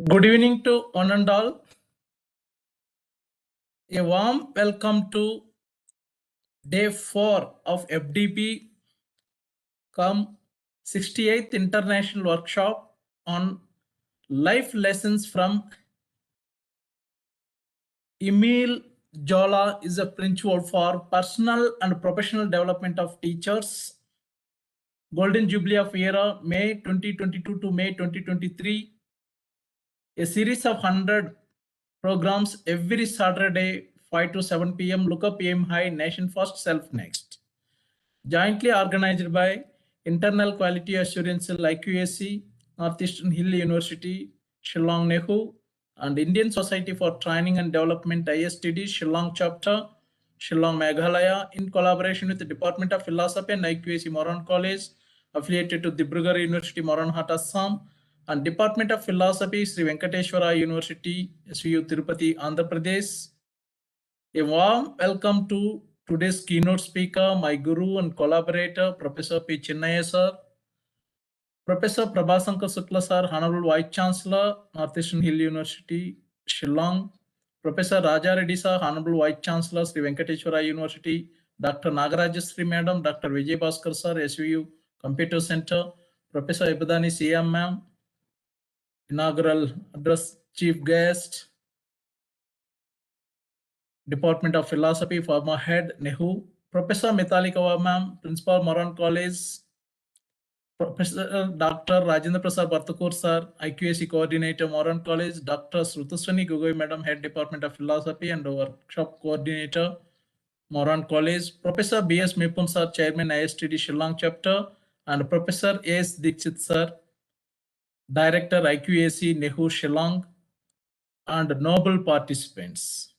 Good evening to one and all. A warm welcome to day 4 of FDP come 68th International Workshop on Life Lessons from Emile Zola is a French word for personal and professional development of teachers. Golden Jubilee of Era, May 2022 to May 2023. A series of 100 programs every Saturday, 5 to 7 p.m. Look up aim high, nation first, self next. Jointly organized by Internal Quality Assurance IQAC, Northeastern Hill University, Shillong NEHU, and Indian Society for Training and Development ISTD, Shillong Chapter, Shillong Meghalaya, in collaboration with the Department of Philosophy and IQAC Moran College, affiliated to Dibrugarh University, MORANHAT, ASSAM, and Department of Philosophy, Sri Venkateswara University, SVU Tirupati, Andhra Pradesh. A warm welcome to today's keynote speaker, my guru and collaborator, Professor P. Chinnaya sir, Professor Prabhasankar Sukla sir, Honorable Vice Chancellor, Northeastern Hill University, Shillong, Professor Raja Reddy sir, Honorable Vice Chancellor, Sri Venkateswara University, Dr. Nagarajasri Madam, Dr. Vijay Bhaskar sir, SVU Computer Center, Professor Ibadani CM ma'am, inaugural address chief guest, Department of Philosophy, former head, NEHU, Professor Mithali Kaur ma'am, Principal, Moran College, Professor Dr. Rajendra Prasad Bartakur sir, IQAC Coordinator, Moran College, Dr. Srutaswani Gogoi madam, Head Department of Philosophy and Workshop Coordinator, Moran College, Professor B.S. Mipun sir, Chairman ISTD Shillong Chapter, and Professor A.S. Dixit sir, Director IQAC NEHU Shillong, and noble participants.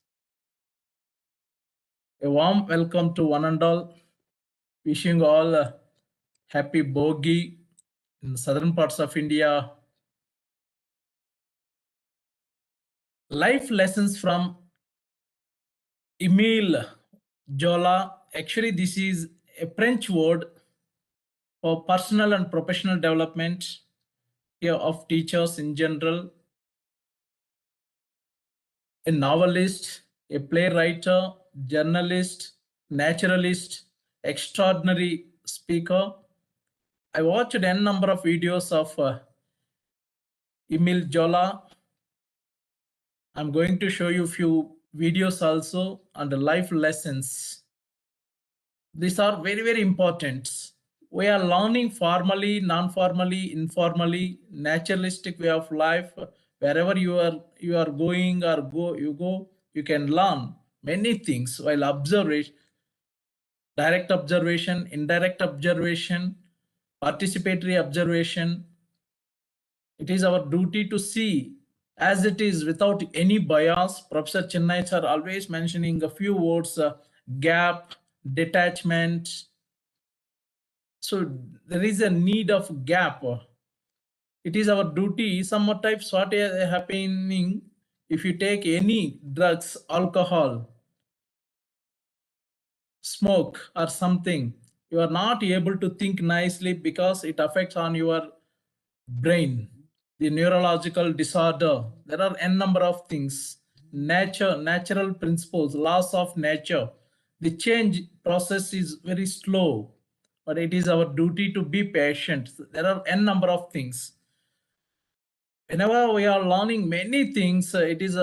A warm welcome to one and all. Wishing all a happy Bogi in the southern parts of India. Life lessons from Emile Zola. Actually, this is a French word for personal and professional development of teachers in general. A novelist, a playwright, journalist, naturalist, extraordinary speaker. I watched n number of videos of Emile Zola. I'm going to show you a few videos also on the life lessons. These are very, very important. We are learning formally, non-formally, informally, naturalistic way of life. Wherever you are going or you can learn many things while observation, direct observation, indirect observation, participatory observation. It is our duty to see as it is without any bias. Professor Chinnaya sir always mentioning a few words, gap, detachment. So there is a need of gap. It is our duty. Somewhat types what is happening if you take any drugs, alcohol, smoke or something, you are not able to think nicely because it affects on your brain, the neurological disorder. There are n number of things. Natural principles, laws of nature. The change process is very slow, but it is our duty to be patient. There are n number of things. Whenever we are learning many things, it is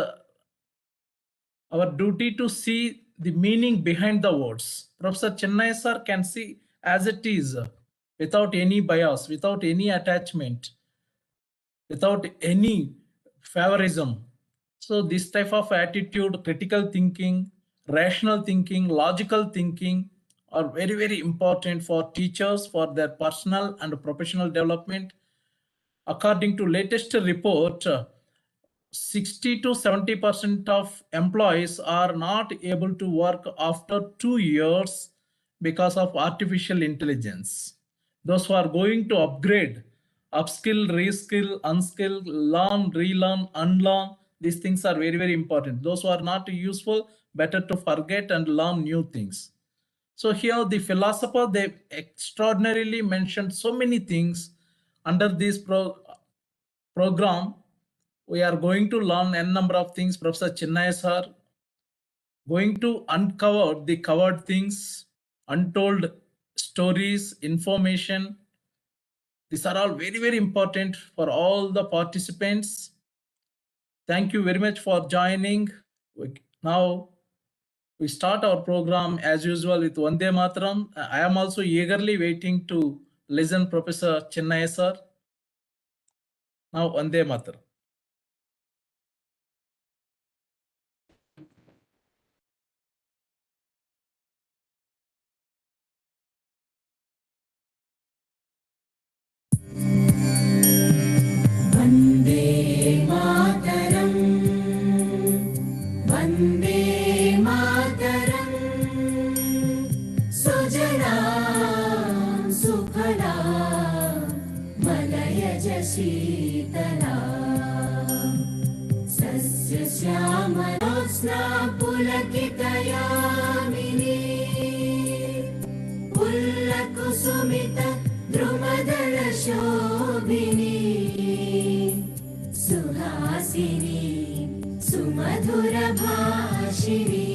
our duty to see the meaning behind the words. Professor Chennai sir can see as it is, without any bias, without any attachment, without any favorism. So this type of attitude, critical thinking, rational thinking, logical thinking are very, very important for teachers for their personal and professional development. According to latest report, 60 to 70% of employees are not able to work after 2 years because of artificial intelligence. Those who are going to upgrade, upskill, reskill, unskill, learn, relearn, unlearn, these things are very, very important. Those who are not useful, better to forget and learn new things. So here the philosopher, they extraordinarily mentioned so many things under this program. we are going to learn n number of things. Professor Chinnaya sir going to uncover the covered things, untold stories, information. These are all very, very important for all the participants. Thank you very much for joining. Now we start our program as usual with Vande Mataram. I am also eagerly waiting to listen Professor Chinnaya sir. Now Vande Mataram. Vande Mataram Vande Mataram सुजला सुफला मलयज शीतला सस्यश्यामला पुलकितयामिनी पुल्लकुसुमित द्रुमदल शोभिनी सुहासिनी सुमधुर भाषिणी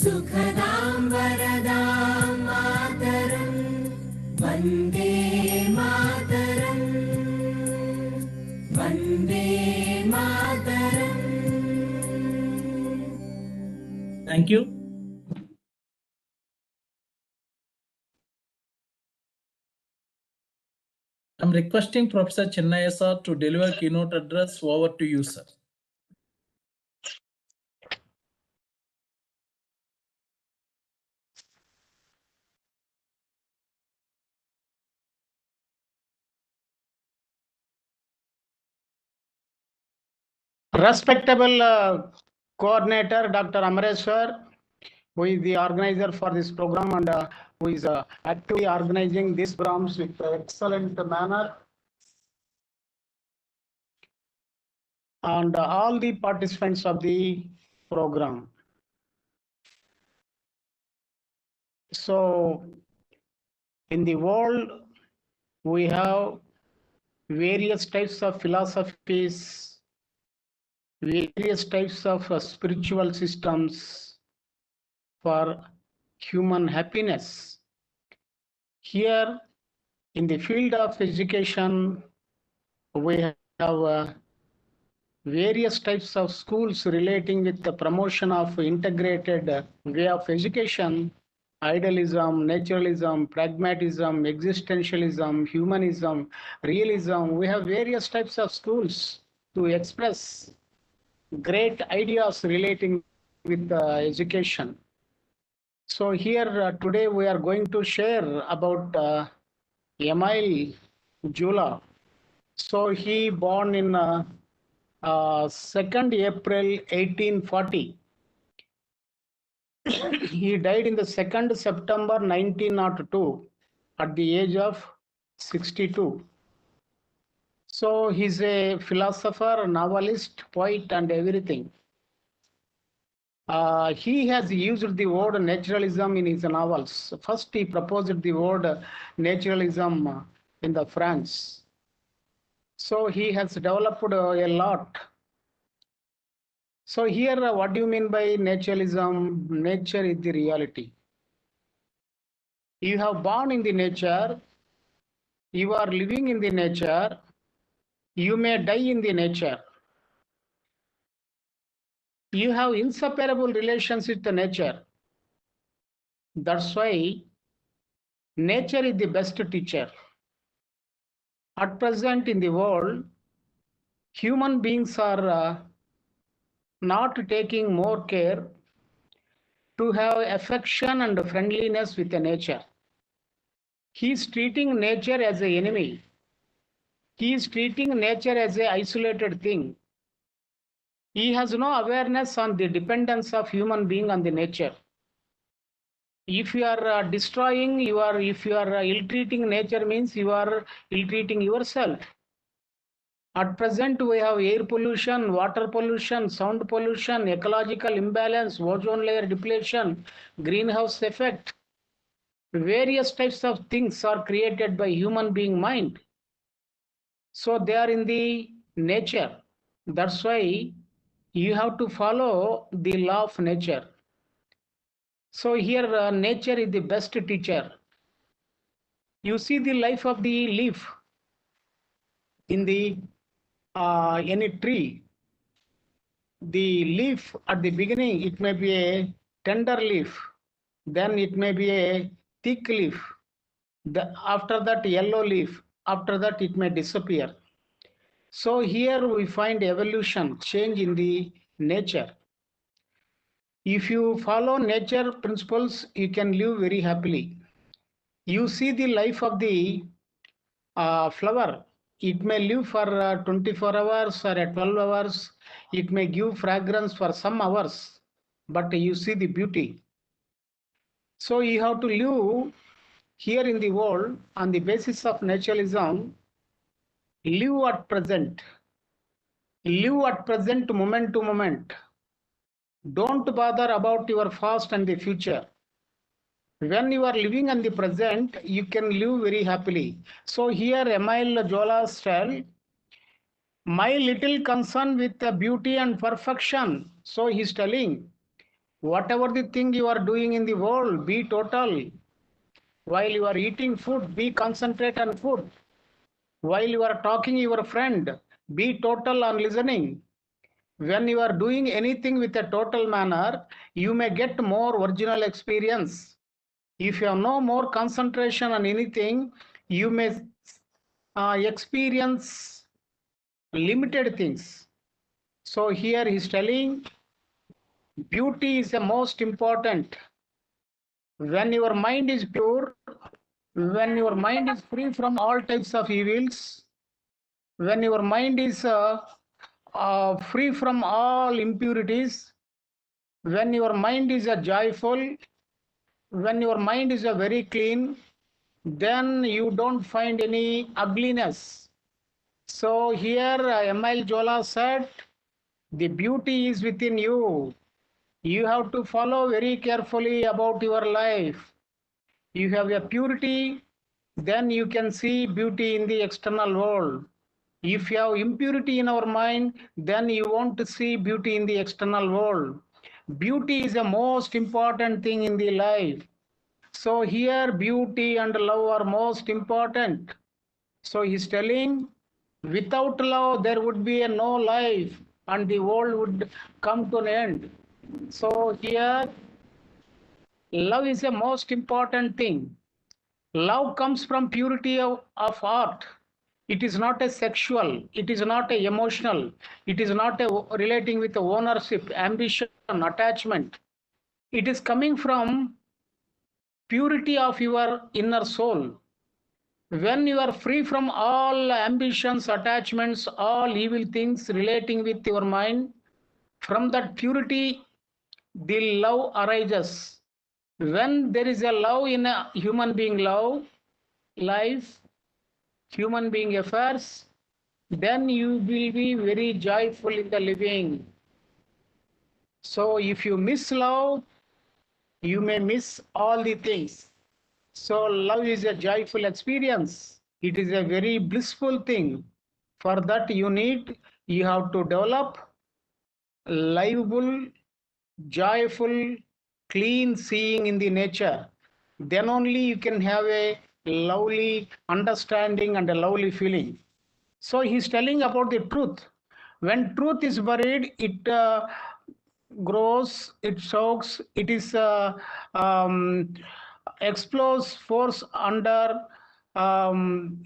सुखदां वरदां मातरं Vande Mataram Vande Mataram. Thank you. I'm requesting Professor Chinnaya sir to deliver keynote address. Over to you, sir. Respectable coordinator, Dr. Amreshwar, who is the organizer for this program and who is actively organizing these programs with excellent manner. And all the participants of the program. So, in the world, we have various types of philosophies, various types of spiritual systems for human happiness. Here, in the field of education, we have various types of schools relating with the promotion of integrated way of education, idealism, naturalism, pragmatism, existentialism, humanism, realism. We have various types of schools to express great ideas relating with education. So here today we are going to share about Emile Zola. So he born in 2nd April 1840. He died in the 2nd September 1902 at the age of 62. So he's a philosopher, novelist, poet, and everything. He has used the word naturalism in his novels. First, he proposed the word naturalism in the France. So he has developed a lot. So here, what do you mean by naturalism? Nature is the reality. You have born in the nature. You are living in the nature. You may die in the nature. You have inseparable relations with the nature. That's why nature is the best teacher. At present in the world, human beings are not taking more care to have affection and friendliness with the nature. He is treating nature as an enemy. He is treating nature as an isolated thing. He has no awareness on the dependence of human being on the nature. If you are destroying, if you are ill-treating nature means you are ill-treating yourself. At present, we have air pollution, water pollution, sound pollution, ecological imbalance, ozone layer depletion, greenhouse effect. Various types of things are created by human being mind. So they are in the nature. That's why you have to follow the law of nature. So here nature is the best teacher. You see the life of the leaf in the any tree. The leaf at the beginning, it may be a tender leaf, then it may be a thick leaf, after that yellow leaf, after that it may disappear. So here we find evolution, change in the nature. If you follow nature principles, you can live very happily. You see the life of the flower. It may live for 24 hours or 12 hours. It may give fragrance for some hours, but you see the beauty. So you have to live here in the world on the basis of naturalism. Live at present. Live at present, moment to moment. Don't bother about your past and the future. When you are living in the present, you can live very happily. So here Emile Zola said, my little concern with the beauty and perfection. So he's telling, whatever the thing you are doing in the world, be total. While you are eating food, be concentrate on food. While you are talking your friend, be total on listening. When you are doing anything with a total manner, you may get more original experience. If you have no more concentration on anything, you may experience limited things. So here he is telling, beauty is the most important. When your mind is pure, when your mind is free from all types of evils, when your mind is free from all impurities, when your mind is joyful, when your mind is very clean, then you don't find any ugliness. So here Emile Zola said, the beauty is within you. You have to follow very carefully about your life. You have a purity, then you can see beauty in the external world. If you have impurity in our mind, then you won't see beauty in the external world. Beauty is the most important thing in the life. So here beauty and love are most important. So he's telling, without love there would be no life and the world would come to an end. So here love is the most important thing. Love comes from purity of heart. It is not a sexual, it is not a emotional, it is not a relating with ownership, ambition, attachment. It is coming from purity of your inner soul. When you are free from all ambitions, attachments, all evil things relating with your mind, from that purity, the love arises. When there is a love in a human being life, human being affairs, then you will be very joyful in the living. So if you miss love, you may miss all the things. So love is a joyful experience. It is a very blissful thing. For that you have to develop livable, joyful, clean seeing in the nature. Then only you can have a lovely understanding and a lovely feeling. So he's telling about the truth. When truth is buried, it grows, it soaks, it is explodes force under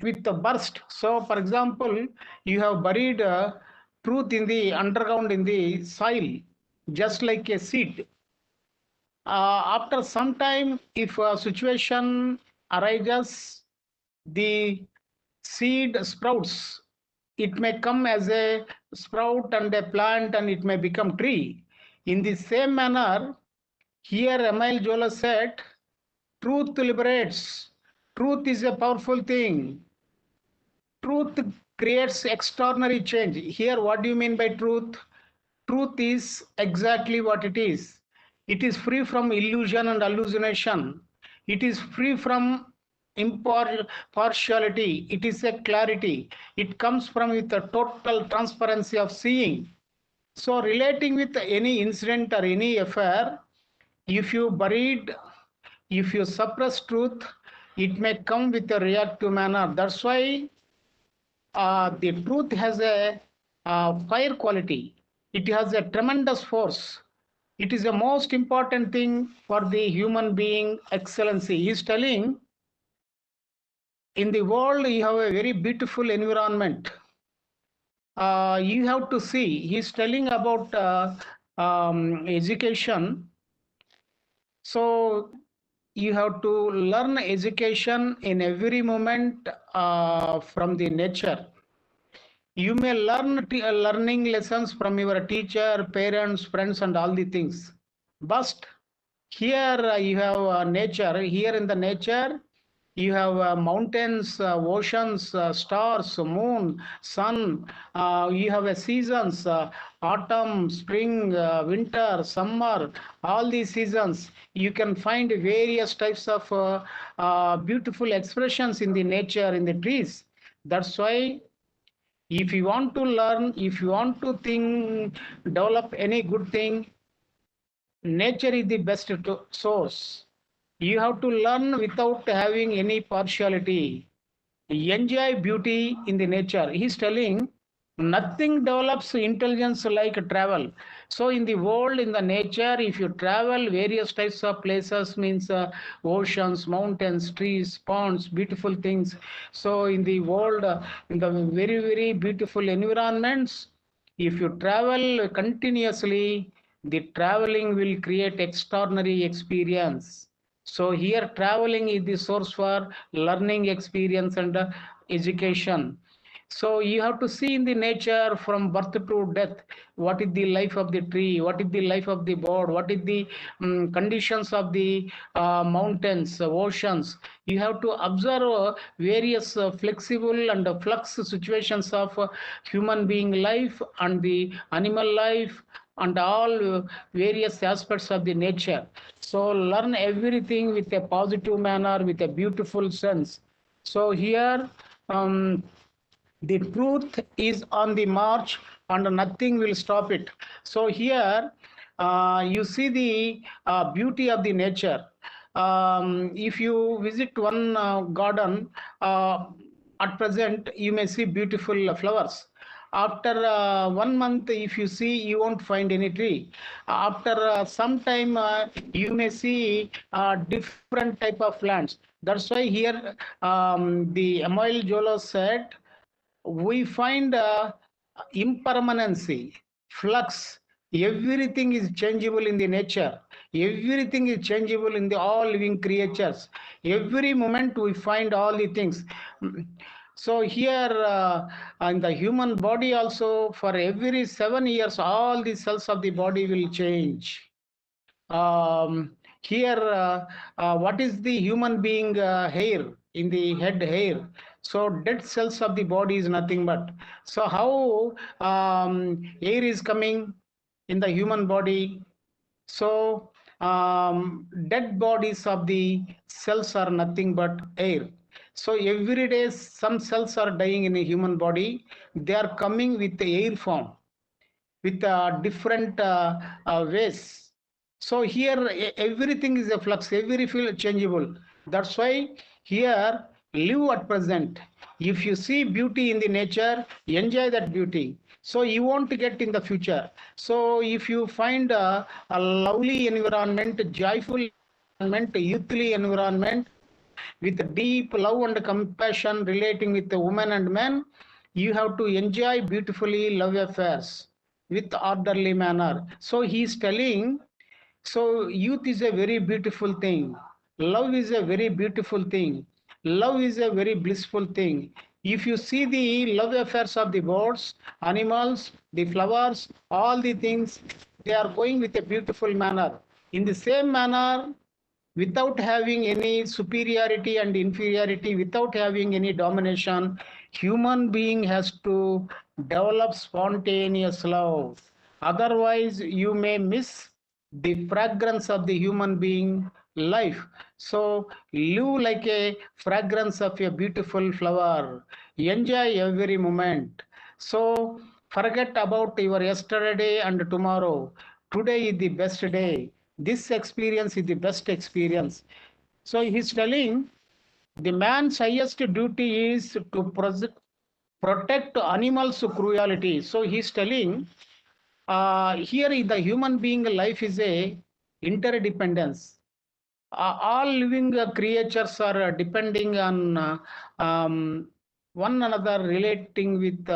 with the burst. So for example, you have buried truth in the underground in the soil, just like a seed. After some time, if a situation arises, the seed sprouts. It may come as a sprout and a plant and it may become tree. In the same manner, here Emile Zola said, truth liberates. Truth is a powerful thing. Truth creates extraordinary change. Here, what do you mean by truth? Truth is exactly what it is. It is free from illusion and hallucination. It is free from impartiality. It is a clarity. It comes from with a total transparency of seeing. So relating with any incident or any affair, if you buried, if you suppress truth, it may come with a reactive manner. That's why the truth has a fire quality. It has a tremendous force. It is the most important thing for the human being excellency. He is telling, in the world you have a very beautiful environment. You have to see. He is telling about education. So you have to learn education in every moment from the nature. You may learn learning lessons from your teacher, parents, friends, and all the things. But here you have nature. Here in the nature, you have mountains, oceans, stars, moon, sun. You have seasons, autumn, spring, winter, summer, all these seasons. You can find various types of beautiful expressions in the nature, in the trees. That's why if you want to learn, if you want to think, develop any good thing, nature is the best source. You have to learn without having any partiality. Enjoy beauty in the nature. He's telling nothing develops intelligence like travel. So in the world, in the nature, if you travel various types of places, means oceans, mountains, trees, ponds, beautiful things. So in the world, in the very, very beautiful environments, if you travel continuously, the traveling will create extraordinary experience. So here traveling is the source for learning experience and education. So you have to see in the nature from birth to death, what is the life of the tree, what is the life of the bird, what is the conditions of the mountains, oceans. You have to observe various flexible and flux situations of human being life and the animal life and all various aspects of the nature. So learn everything with a positive manner, with a beautiful sense. So here the truth is on the march and nothing will stop it. So here you see the beauty of the nature. If you visit one garden, at present you may see beautiful flowers. After 1 month, if you see, you won't find any tree. After some time, you may see different type of plants. That's why here the Emile Zola said, we find impermanency, flux. Everything is changeable in the nature. Everything is changeable in the all living creatures. Every moment we find all the things. So here in the human body also, for every 7 years, all the cells of the body will change. Here, what is the human being hair, in the head hair? So dead cells of the body is nothing but. So how air is coming in the human body? So dead bodies of the cells are nothing but air. So every day some cells are dying in a human body. They are coming with the air form, with different ways. So here everything is a flux, every field changeable. That's why here live at present. If you see beauty in the nature, enjoy that beauty. So you won't get in the future. So if you find a lovely environment, joyful environment, youthly environment, with deep love and compassion relating with the woman and man, you have to enjoy beautifully love affairs with orderly manner. So he is telling, so youth is a very beautiful thing. Love is a very beautiful thing. Love is a very blissful thing. If you see the love affairs of the birds, animals, the flowers, all the things, they are going with a beautiful manner. In the same manner, without having any superiority and inferiority, without having any domination, human being has to develop spontaneous love. Otherwise, you may miss the fragrance of the human being life. So live like a fragrance of a beautiful flower. Enjoy every moment. So forget about your yesterday and tomorrow. Today is the best day. This experience is the best experience. So he's telling the man's highest duty is to protect animals' cruelty. So he's telling here the human being life is a interdependence. All living creatures are depending on one another, relating with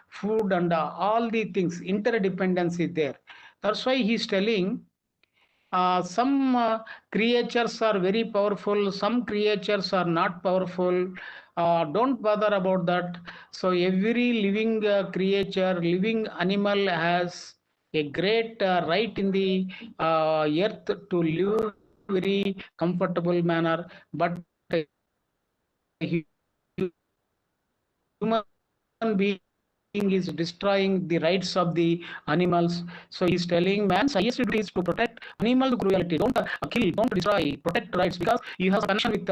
food and all the things. Interdependence is there. That's why he's telling some creatures are very powerful, some creatures are not powerful. Don't bother about that. So every living creature, living animal has a great right in the earth to live very comfortable manner, but human being is destroying the rights of the animals. So he's telling man's highest duty is to protect animal cruelty. Don't kill, don't destroy, protect rights, because you have connection with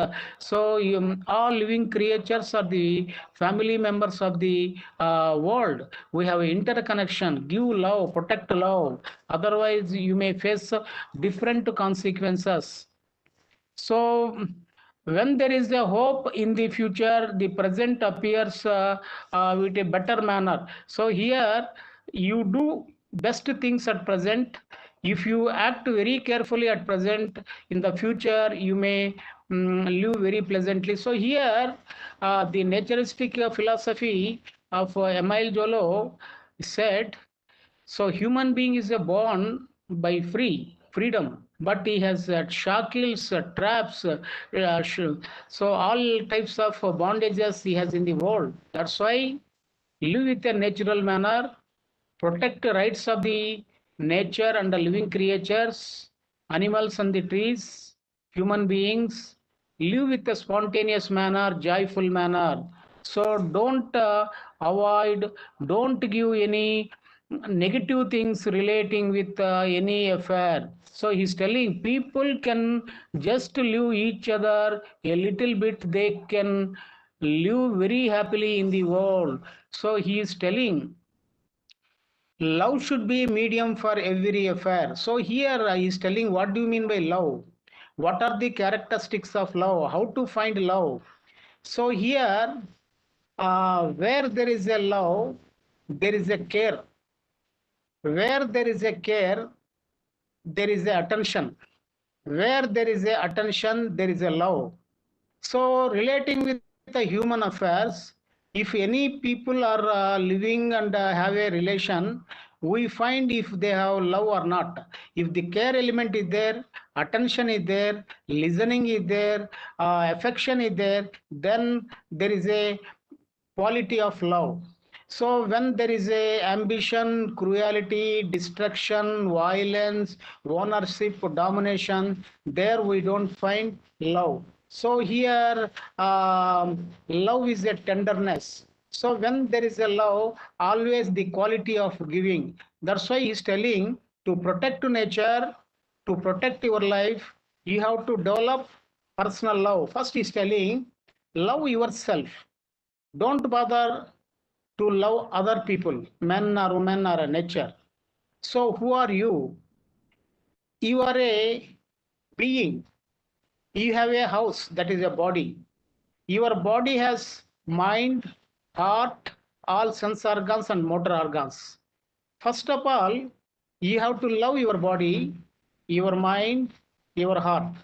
all living creatures are the family members of the world. We have interconnection. Give love, protect love. Otherwise, you may face different consequences. So when there is a hope in the future, the present appears with a better manner. So here you do best things at present. If you act very carefully at present, in the future you may live very pleasantly. So here the naturalistic philosophy of Emile Zola said, so human being is a born by freedom, but he has shackles, traps, so all types of bondages he has in the world. That's why live with a natural manner, protect the rights of the nature and the living creatures, animals and the trees, human beings. Live with a spontaneous manner, joyful manner. So don't avoid, don't give any negative things relating with any affair. So he's telling people can just live each other a little bit, they can live very happily in the world. So he is telling love should be medium for every affair. So here he is telling what do you mean by love? What are the characteristics of love? How to find love? So here where there is a love, there is a care. Where there is a care, there is a attention. Where there is a attention, there is a love. So relating with the human affairs, if any people are living and have a relation, we find if they have love or not. If the care element is there, attention is there, listening is there, affection is there, then there is a quality of love. So when there is a ambition, cruelty, destruction, violence, ownership, domination, there we don't find love. So here love is a tenderness. So when there is a love, always the quality of giving. That's why he's telling to protect nature, to protect your life, you have to develop personal love. First he's telling love yourself. Don't bother to love other people, men or women or nature. So who are you? You are a being. You have a house, that is a body. Your body has mind, heart, all sense organs and motor organs. First of all, you have to love your body, your mind, your heart.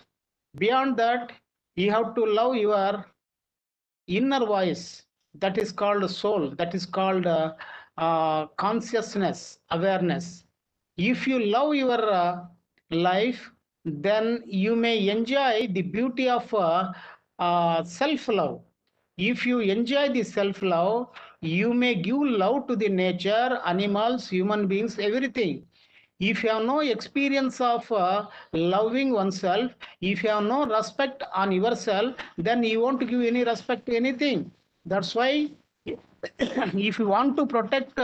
Beyond that, you have to love your inner voice, that is called soul, that is called consciousness, awareness. If you love your life, then you may enjoy the beauty of self-love. If you enjoy the self-love, you may give love to the nature, animals, human beings, everything. If you have no experience of loving oneself, if you have no respect on yourself, then you won't give any respect to anything. That's why if you want to protect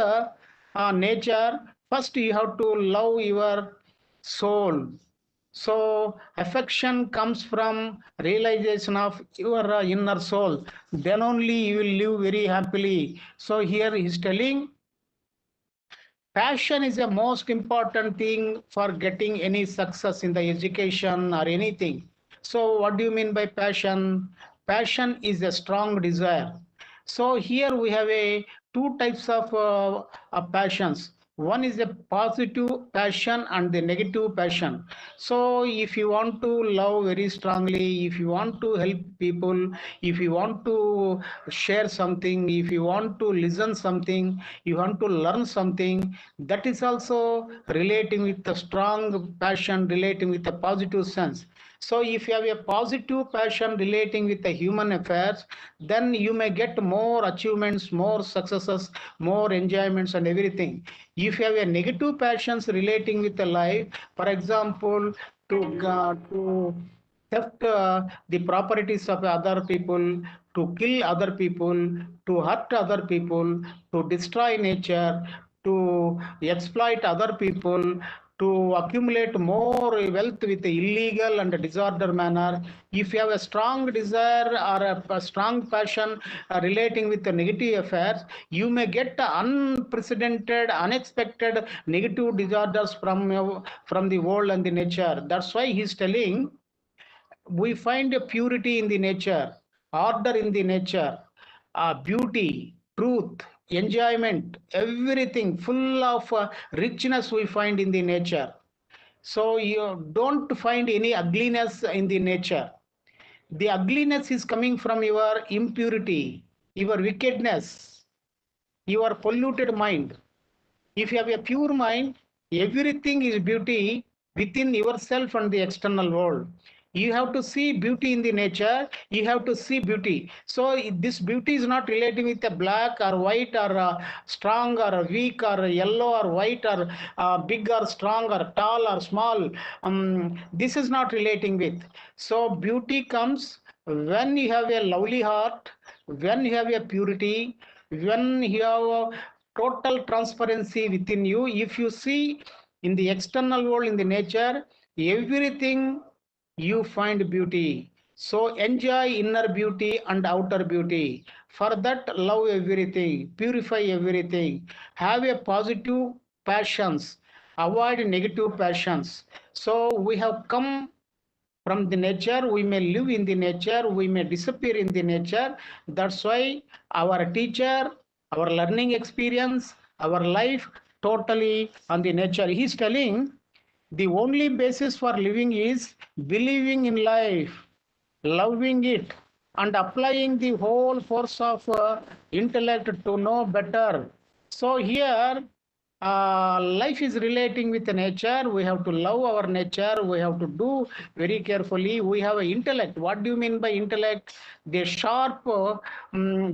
nature, first you have to love your soul. So affection comes from realization of your inner soul. Then only you will live very happily. So here he is telling, passion is the most important thing for getting any success in the education or anything. So what do you mean by passion? Passion is a strong desire. So here we have a two types of passions. One is a positive passion and the negative passion. So if you want to love very strongly, if you want to help people, if you want to share something, if you want to listen something, you want to learn something, that is also relating with the strong passion, relating with the positive sense. So if you have a positive passion relating with the human affairs, then you may get more achievements, more successes, more enjoyments and everything. If you have a negative passions relating with the life, for example, to theft the properties of other people, to kill other people, to hurt other people, to destroy nature, to exploit other people, to accumulate more wealth with illegal and disorder manner. If you have a strong desire or a strong passion relating with the negative affairs, you may get unprecedented, unexpected negative disorders from the world and the nature. That's why he's telling, we find a purity in the nature, order in the nature, beauty, truth, enjoyment, everything full of richness we find in the nature. So you don't find any ugliness in the nature. The ugliness is coming from your impurity, your wickedness, your polluted mind. If you have a pure mind, everything is beauty within yourself and the external world. You have to see beauty in the nature. You have to see beauty. So this beauty is not relating with a black or white or strong or weak or yellow or white or big or strong or tall or small. This is not relating with. So beauty comes when you have a lovely heart, when you have a purity, when you have total transparency within you. If you see in the external world, in the nature, everything you find beauty. So enjoy inner beauty and outer beauty. For that, love everything, purify everything, have a positive passions, avoid negative passions. So we have come from the nature, we may live in the nature, we may disappear in the nature. That's why our teacher, our learning experience, our life totally on the nature. He's telling, the only basis for living is believing in life, loving it, and applying the whole force of intellect to know better. So here, life is relating with nature. We have to love our nature. We have to do very carefully. We have an intellect. What do you mean by intellect? The sharp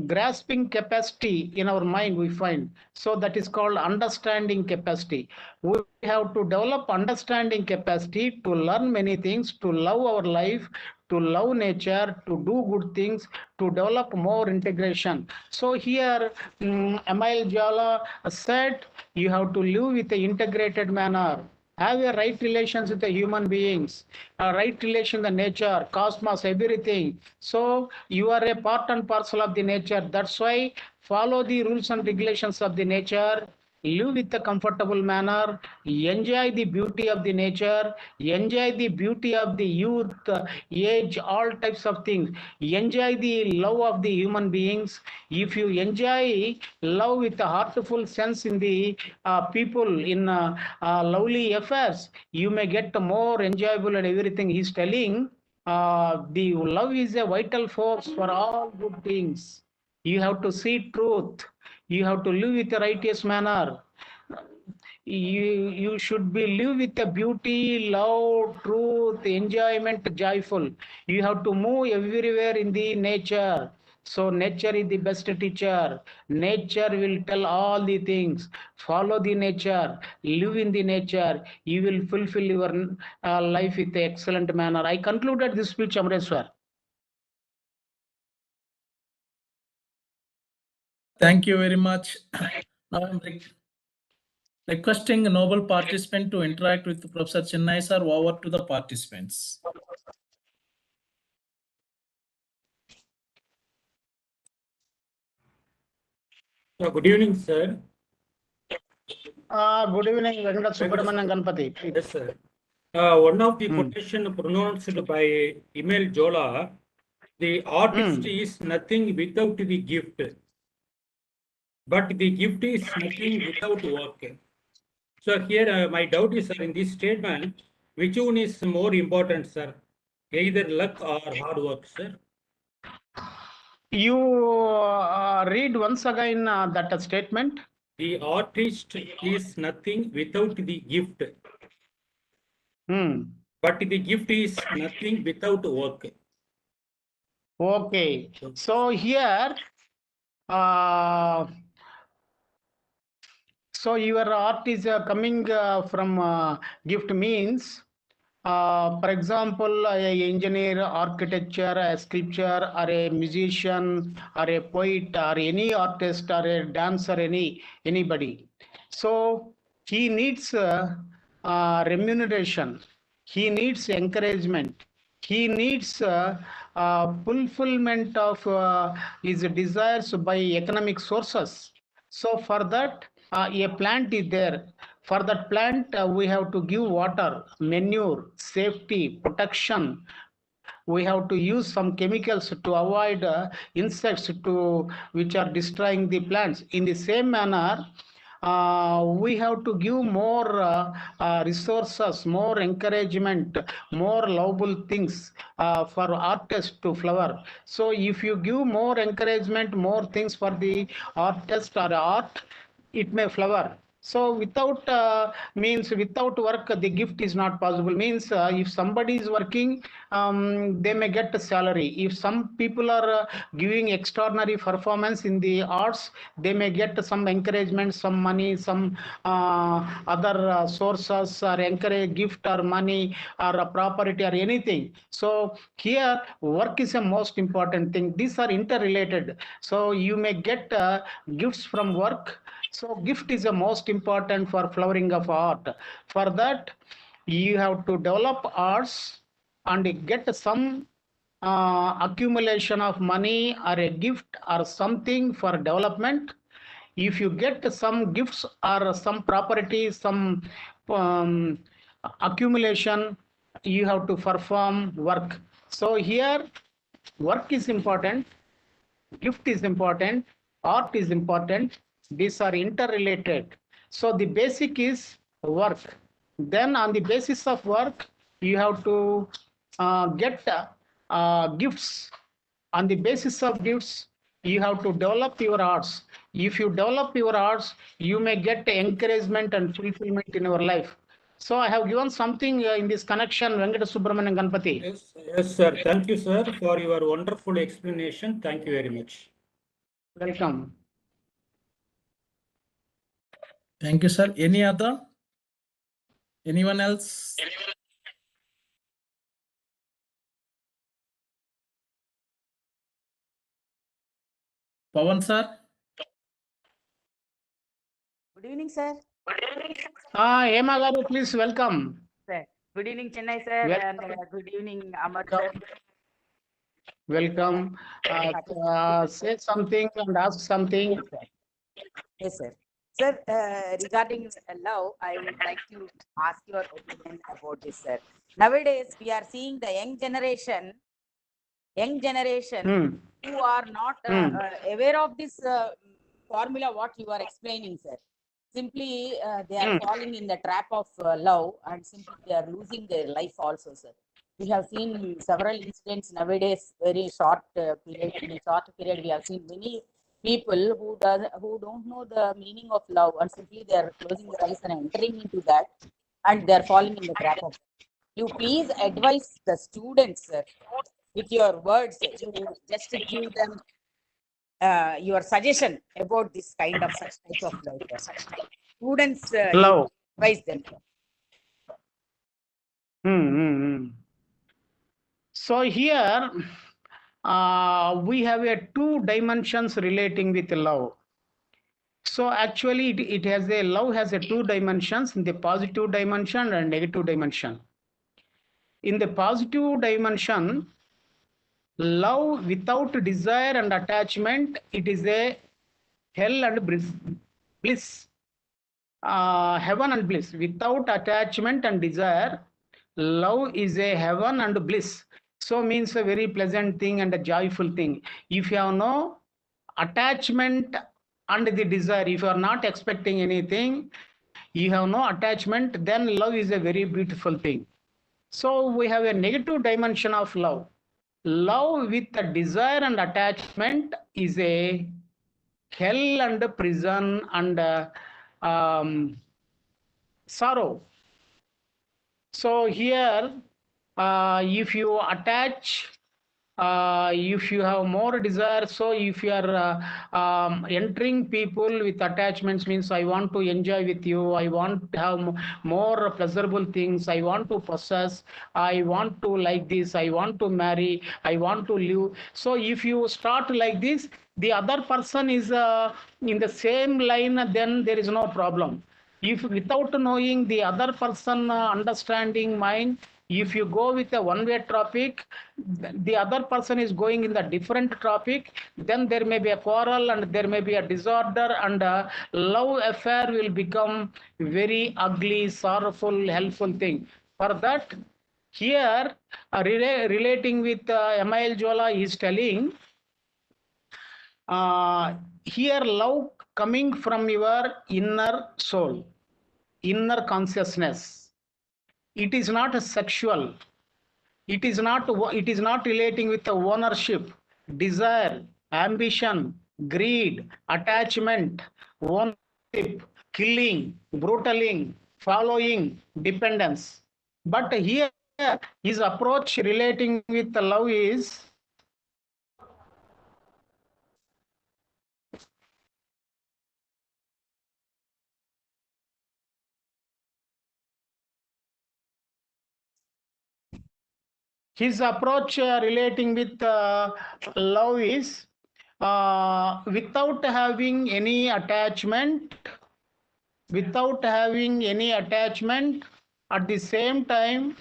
grasping capacity in our mind we find. So that is called understanding capacity. We have to develop understanding capacity to learn many things, to love our life, to love nature, to do good things, to develop more integration. So here, Emile Zola said, you have to live with an integrated manner, have a right relations with the human beings, a right relation with the nature, cosmos, everything. So you are a part and parcel of the nature. That's why follow the rules and regulations of the nature, live with a comfortable manner, enjoy the beauty of the nature, enjoy the beauty of the youth, age, all types of things, enjoy the love of the human beings. If you enjoy love with a heartful sense in the people, in lovely affairs, you may get more enjoyable and everything. He's telling, the love is a vital force for all good things. You have to see truth. You have to live with a righteous manner. You should be live with a beauty, love, truth, enjoyment, joyful. You have to move everywhere in the nature. So nature is the best teacher. Nature will tell all the things. Follow the nature, live in the nature. You will fulfill your life with an excellent manner. I concluded this speech, Amreshwar. Thank you very much. Now I'm Requesting a noble participant to interact with Professor Chennai sir, over to the participants. Good evening, sir. Good evening, Venkateswara Ganpati. Yes, sir. One of the quotation pronounced by Emile Zola, the artist is nothing without the gift, but the gift is nothing without work. So here my doubt is, sir, in this statement, which one is more important, sir? Either luck or hard work, sir? You read once again that statement. The artist is nothing without the gift, but the gift is nothing without work. Okay. So here, so your art is coming from gift means, for example, a engineer, architecture, a sculpture, or a musician, or a poet, or any artist, or a dancer, anybody. So he needs remuneration. He needs encouragement. He needs fulfillment of his desires by economic sources. So for that, a plant is there. For that plant, we have to give water, manure, safety, protection. We have to use some chemicals to avoid insects which are destroying the plants. In the same manner, we have to give more resources, more encouragement, more lovable things for artists to flower. So if you give more encouragement, more things for the artist or art, it may flower. So without means without work, the gift is not possible. Means if somebody is working, they may get a salary. If some people are giving extraordinary performance in the arts, they may get some encouragement, some money, some other sources, or encourage gift or money or a property or anything. So here work is a most important thing. These are interrelated. So you may get gifts from work. So gift is the most important for flowering of art. For that, you have to develop arts and get some accumulation of money or a gift or something for development. If you get some gifts or some property, some accumulation, you have to perform work. So here, work is important. Gift is important, art is important. These are interrelated. So the basic is work. Then on the basis of work, you have to get gifts. On the basis of gifts, you have to develop your arts. If you develop your arts, you may get encouragement and fulfillment in your life. So I have given something in this connection, Venkateswara Ganpati. Yes, sir. Thank you, sir, for your wonderful explanation. Thank you very much. Welcome. Thank you, sir. Any other? Anyone else? Pawan, sir? Good evening, sir. Emma Garu, please welcome. Sir. Good evening, Chennai, sir, Welcome. and good evening, Amar, sir. Welcome. Say something and ask something. Yes, sir. Sir, regarding love, I would like to ask your opinion about this, sir. Nowadays, we are seeing the young generation who are not aware of this formula, what you are explaining, sir. Simply, they are falling in the trap of love, and simply they are losing their life also, sir. We have seen several incidents nowadays, very short period. In a short period, we have seen many people who don't know the meaning of love, and simply they are closing their eyes and entering into that, and they are falling in the trap of that. You please advise the students, sir, with your words. You just give them your suggestion about this kind of such type of love, sir. Students, Love. advise them. So here we have two dimensions relating with love. So actually it has a love has a two dimensions, in the positive dimension and negative dimension. In the positive dimension, love without desire and attachment, it is a hell and bliss. Heaven and bliss. Without attachment and desire, love is a heaven and bliss. So means a very pleasant thing and a joyful thing. If you have no attachment and the desire, if you are not expecting anything, you have no attachment, then love is a very beautiful thing. So we have a negative dimension of love. Love with a desire and attachment is a hell and prison and sorrow. So here, if you attach, if you have more desire, so if you are entering people with attachments, means I want to enjoy with you, I want to have more pleasurable things, I want to possess, I want to like this, I want to marry, I want to live. So if you start like this, the other person is in the same line, then there is no problem. If without knowing the other person understanding mind, if you go with a one-way traffic, the other person is going in the different traffic, then there may be a quarrel and there may be a disorder, and love affair will become very ugly, sorrowful, helpful thing. For that, here relating with Emile Zola is telling, here love coming from your inner soul, inner consciousness. It is not a sexual. It is not relating with the ownership, desire, ambition, greed, attachment, ownership, killing, brutaling, following, dependence. But here his approach relating with the love is relating with love is without having any attachment, at the same time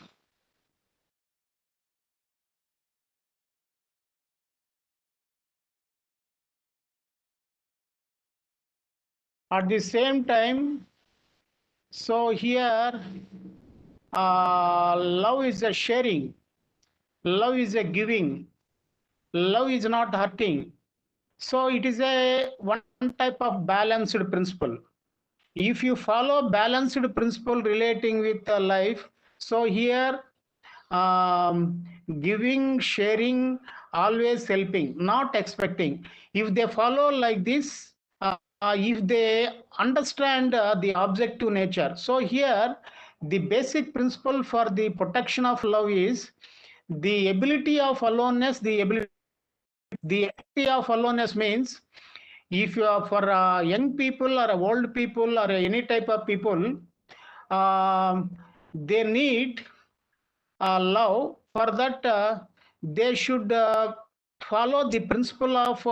so here love is a sharing, love is a giving, love is not hurting. So it is a one type of balanced principle. If you follow balanced principle relating with life, so here giving, sharing, always helping, not expecting. If they follow like this, if they understand the objective nature, so here the basic principle for the protection of love is the ability of aloneness. The ability of aloneness means, if you are for young people or old people or any type of people, they need love. For that, they should follow the principle of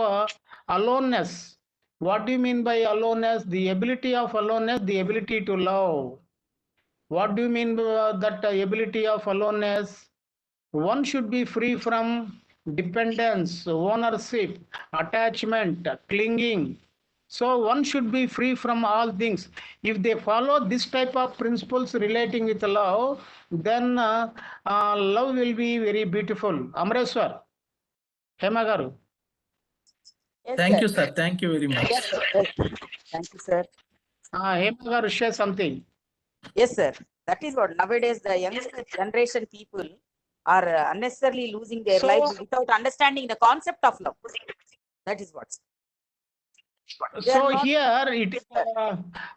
aloneness. What do you mean by aloneness? The ability of aloneness, the ability to love. What do you mean by that ability of aloneness? One should be free from dependence, ownership, attachment, clinging. So one should be free from all things. If they follow this type of principles relating with love, then love will be very beautiful. Amreswar, Hema garu. Yes, Thank sir. you, sir. Thank you very much. Yes, sir. Yes. Thank you, sir. Hema garu, share something. Yes, sir. That is what nowadays the youngster generation people are unnecessarily losing their lives without understanding the concept of love. That is what. So here it is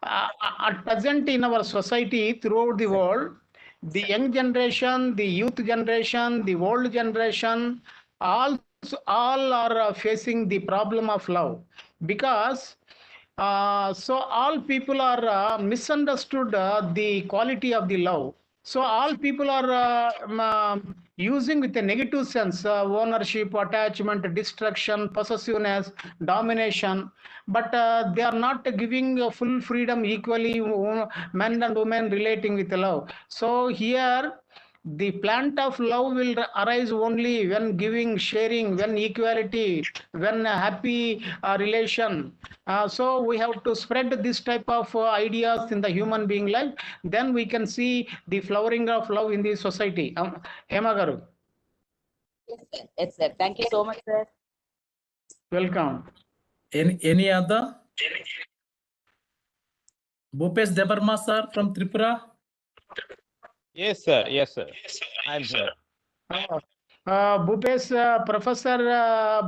at present in our society throughout the world, the young generation, the youth generation, the old generation, all are facing the problem of love, because so all people are misunderstood the quality of the love. So all people are using with a negative sense, ownership, attachment, destruction, possessiveness, domination, but they are not giving full freedom equally, men and women relating with love. So here, the plant of love will arise only when giving, sharing, when equality, when a happy relation. So we have to spread this type of ideas in the human being life. Then we can see the flowering of love in the society. Hema Garu, Yes, sir. Yes, sir. Thank you so much, sir. welcome. Any other? Bhupesh Debarma sir from Tripura. Yes, sir. Yes, sir. I'm here. Bhupesh, Professor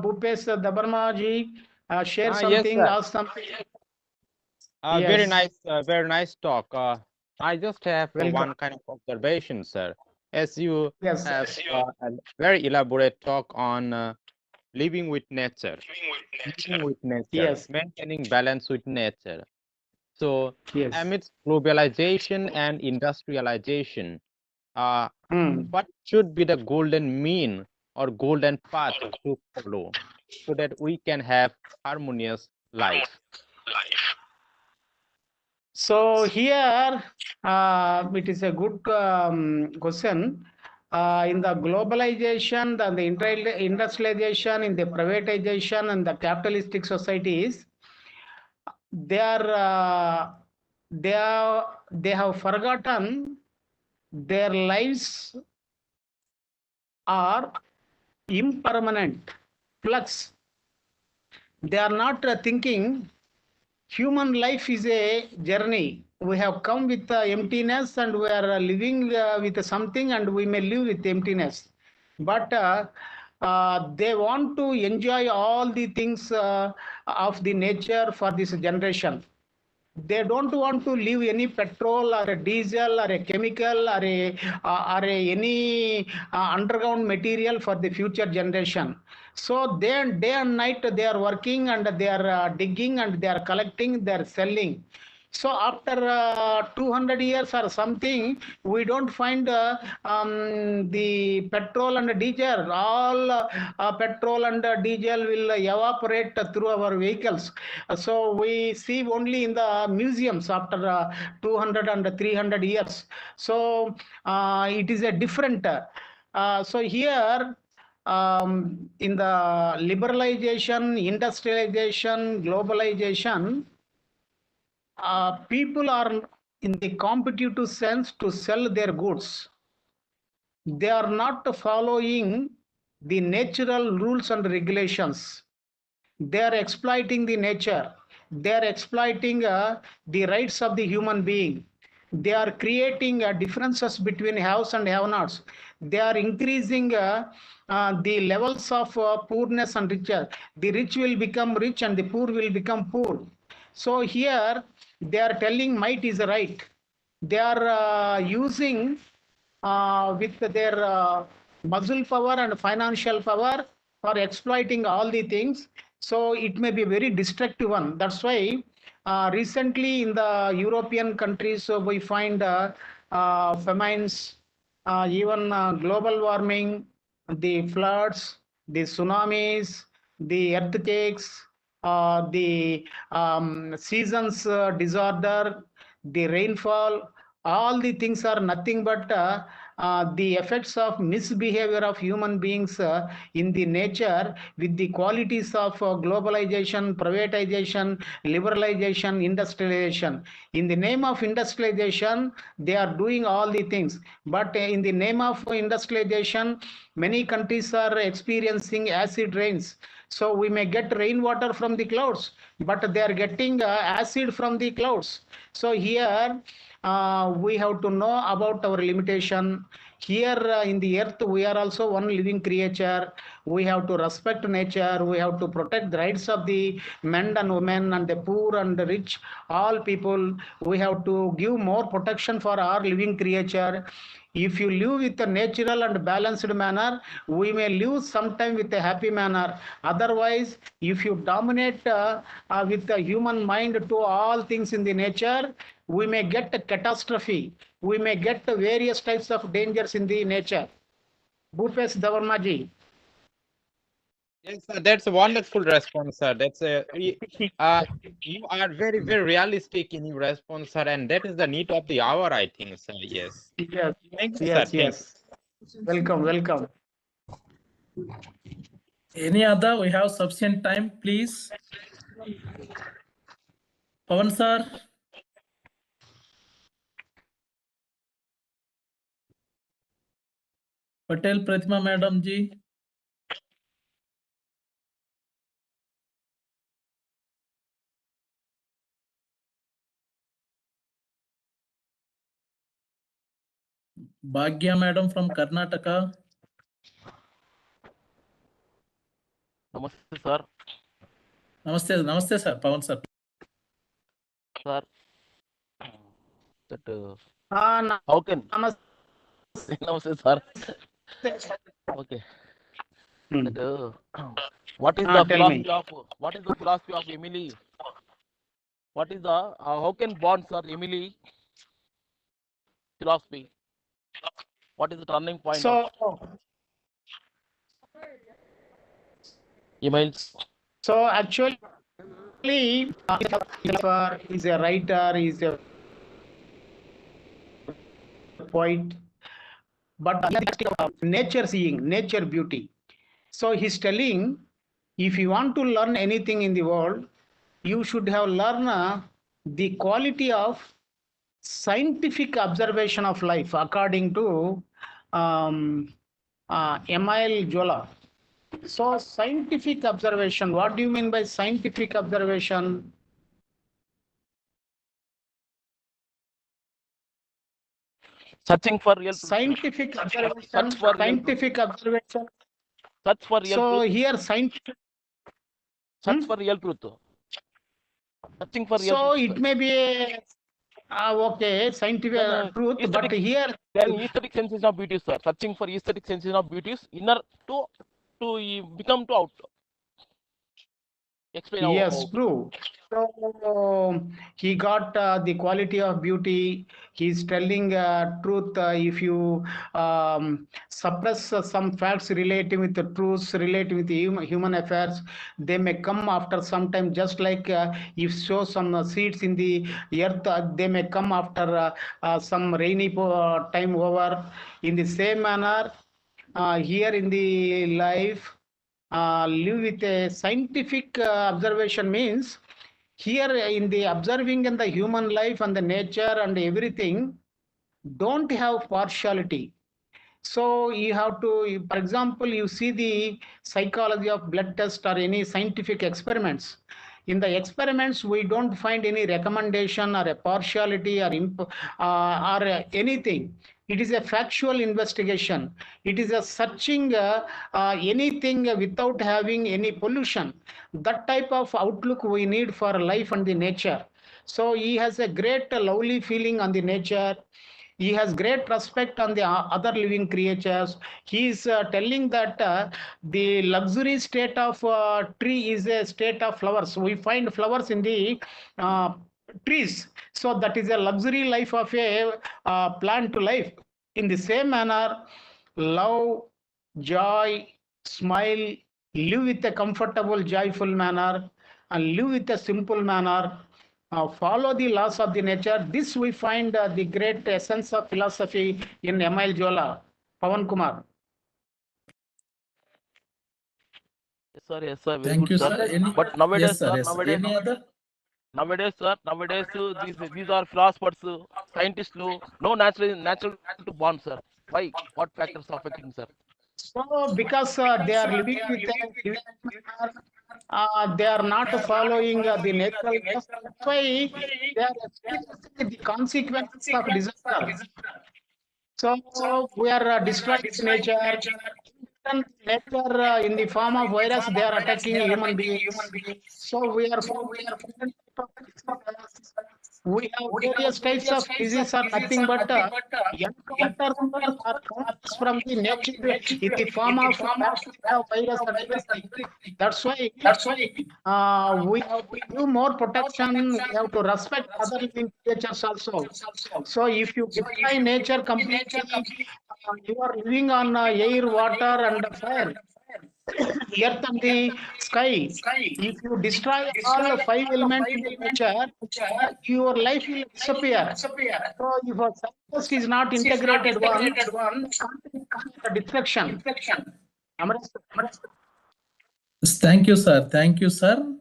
Bhupesh Dabarma ji, share Yes, something, sir. ask something. Very Yes. nice, very nice talk. I just have Welcome. one kind of observation, sir. As you Yes. have a very elaborate talk on living with nature, Yes. maintaining balance with nature. So, Yes. amidst globalization and industrialization, Hmm. what should be the golden mean or golden path to follow so that we can have harmonious life? So here, it is a good question. In the globalization, the industrialization, in the privatization, and the capitalistic societies, they have forgotten their lives are impermanent flux. They are not thinking human life is a journey. We have come with emptiness and we are living with something, and we may live with emptiness. But they want to enjoy all the things of the nature for this generation. They don't want to leave any petrol or a diesel or a chemical or any underground material for the future generation. So day and night they are working and they are digging and they are collecting, they are selling. So after 200 years or something, we don't find the petrol and diesel. All petrol and diesel will evaporate through our vehicles. So we see only in the museums after 200 and 300 years. So it is a different. So here, in the liberalization, industrialization, globalization, people are in the competitive sense to sell their goods. They are not following the natural rules and regulations. They are exploiting the nature. They are exploiting the rights of the human being. They are creating differences between haves and have-nots. They are increasing the levels of poorness and riches. The rich will become rich and the poor will become poor. So here they are telling might is right. They are using with their muscle power and financial power for exploiting all the things. So it may be a very destructive one. That's why recently in the European countries, we find famines, even global warming, the floods, the tsunamis, the earthquakes, the seasons disorder, the rainfall. All the things are nothing but the effects of misbehavior of human beings in the nature, with the qualities of globalization, privatization, liberalization, industrialization. In the name of industrialization, they are doing all the things. But in the name of industrialization, many countries are experiencing acid rains. So we may get rainwater from the clouds, but they are getting acid from the clouds. So here we have to know about our limitation. Here in the earth, we are also one living creature. We have to respect nature. We have to protect the rights of the men and women and the poor and the rich, all people. We have to give more protection for our living creature. If you live with a natural and balanced manner, we may live sometime with a happy manner. Otherwise, if you dominate with the human mind to all things in the nature, we may get a catastrophe. We may get various types of dangers in the nature. Bhupes Davarmaji. Yes, sir, that's a wonderful response, sir. You are very, very realistic in your response, sir, and that is the need of the hour, I think, sir. Yes. Yes, Thank you, sir. yes, Thank you. yes. Welcome, welcome. Any other? We have sufficient time, please. Pawan sir. Patel Pratima Madam ji. Bhagya Madam from Karnataka. Namaste, sir. Namaste, namaste, sir. Pawan sir. Sir, that No, how can namaste. namaste, sir. Okay. That, what is the Tell philosophy me. of Emily? What is the how can bond, sir, Emily philosophy? What is the turning point So, of emails? so actually, he's a writer, he's a poet, but nature seeing, nature beauty. So he's telling, if you want to learn anything in the world, you should have learned the quality of scientific observation of life, according to Emile Zola. So scientific observation, what do you mean by scientific observation? Searching for real truth. Scientific observation. Search for real Scientific observation. Search for real So truth. here scientific. Search for real truth. Searching for real So truth. it may be a okay, scientific Then, truth, but aesthetic- here Then aesthetic sensation of beauty, sir. Searching for aesthetic sensation of beauties, inner to become to out. Explain yes, how. true. So he got the quality of beauty. He's telling truth. If you suppress some facts relating with the truths, relating with the human affairs, they may come after some time. Just like if show some seeds in the earth, they may come after some rainy time over. In the same manner, here in the life, live with a scientific observation means here in the observing in the human life and the nature and everything, don't have partiality. So you have to, for example, you see the psychology of blood test or any scientific experiments. In the experiments, we don't find any recommendation or a partiality or anything. It is a factual investigation. It is a searching anything without having any pollution. That type of outlook we need for life and the nature. So he has a great lovely feeling on the nature. He has great respect on the other living creatures. He is telling that the luxury state of tree is a state of flowers. We find flowers in the trees. So that is a luxury life of a plant life. In the same manner, love, joy, smile, live with a comfortable, joyful manner, and live with a simple manner. Follow the laws of the nature. This we find the great essence of philosophy in Emile Zola. Pawan Kumar. Yes, sir. Very Thank good, you, sir. sir. Any, But nowadays, yes, sir. sir, Yes, sir. Any other? nowadays, these are philosophers, scientists, no natural to bond, sir. Why? What factors are affecting, sir? So because they are living with they are not following the natural laws. That's why they are experiencing the consequences of disaster. So we are destroying nature. Nature in the form of virus, they are attacking human beings. So we are we have various types of diseases are nothing but encounters or comes from the nature in the form of bacteria, virus, and everything. That's why we have to give more protection. We have to respect other living creatures also. So if you destroy nature completely, you are living on air, water, and fire, earth and the sky. If you destroy all five elements in the nature, your life will disappear. So if a scientist is not integrated one, the destruction. Thank you, sir. Thank you, sir.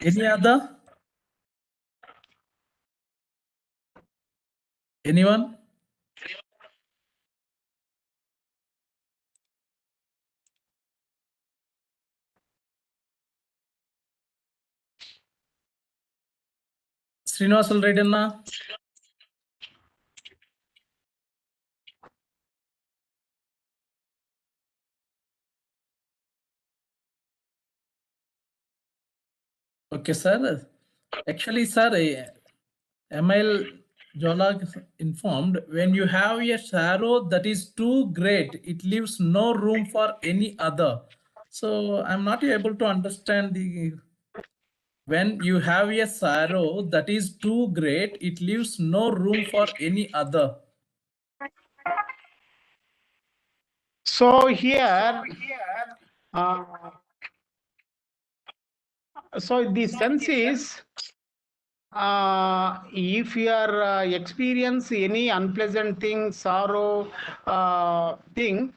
Any other? Anyone? Srinivasal Reddy. Okay, sir. Actually, sir, Emile Zola informed, when you have a sorrow that is too great, it leaves no room for any other. So I'm not able to understand the, when you have a sorrow that is too great, it leaves no room for any other. So here, so the sense is, if you are experience any unpleasant thing, sorrow thing,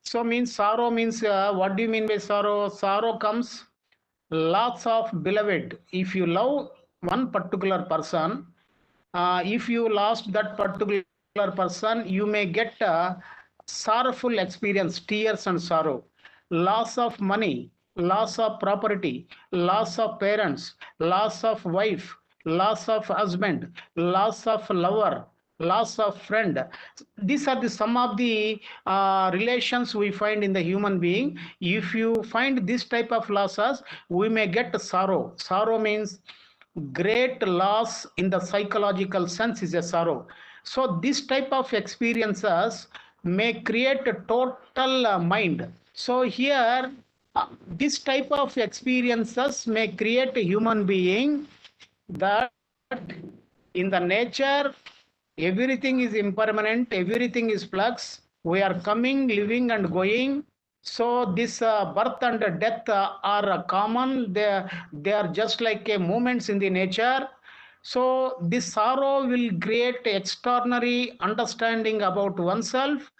so means sorrow means what do you mean by sorrow? Sorrow comes lots of beloved. If you love one particular person, if you lost that particular person, you may get a sorrowful experience, tears and sorrow, loss of money, loss of property, loss of parents, loss of wife, loss of husband, loss of lover, loss of friend. These are the some of the relations we find in the human being. If you find this type of losses, we may get sorrow. Sorrow means great loss in the psychological sense is a sorrow. So this type of experiences may create a total mind. So here, this type of experiences may create a human being that in the nature, everything is impermanent, everything is flux. We are coming, living, and going. So this birth and death are common. They are just like moments in the nature. So this sorrow will create extraordinary understanding about oneself.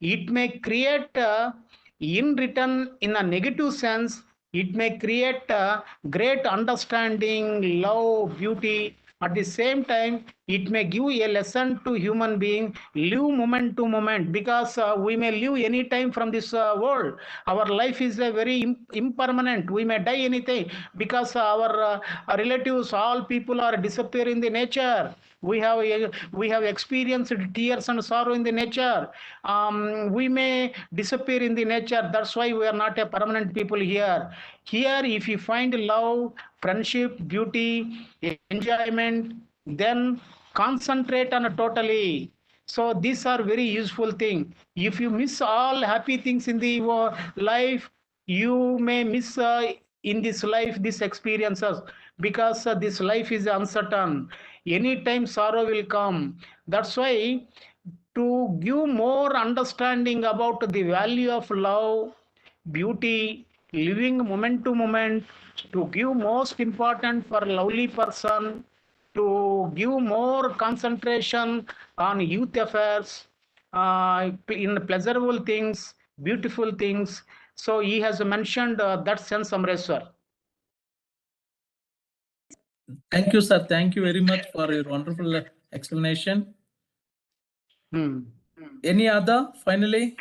It may create in return in a negative sense. It may create great understanding, love, beauty. At the same time, it may give a lesson to human being, live moment to moment, because we may live any time from this world. Our life is a very impermanent. We may die anything, because our relatives, all people are disappear in the nature. We have experienced tears and sorrow in the nature. We may disappear in the nature. That's why we are not a permanent people here. Here, if you find love, friendship, beauty, enjoyment, then concentrate on it totally. So these are very useful things. If you miss all happy things in the life, you may miss in this life these experiences, because this life is uncertain. Anytime sorrow will come. That's why, to give more understanding about the value of love, beauty, living moment to moment, to give most important for lovely person, to give more concentration on youth affairs, in pleasurable things, beautiful things. So he has mentioned that sense, Amreshwar. Thank you, sir. Thank you very much for your wonderful explanation. Any other, finally?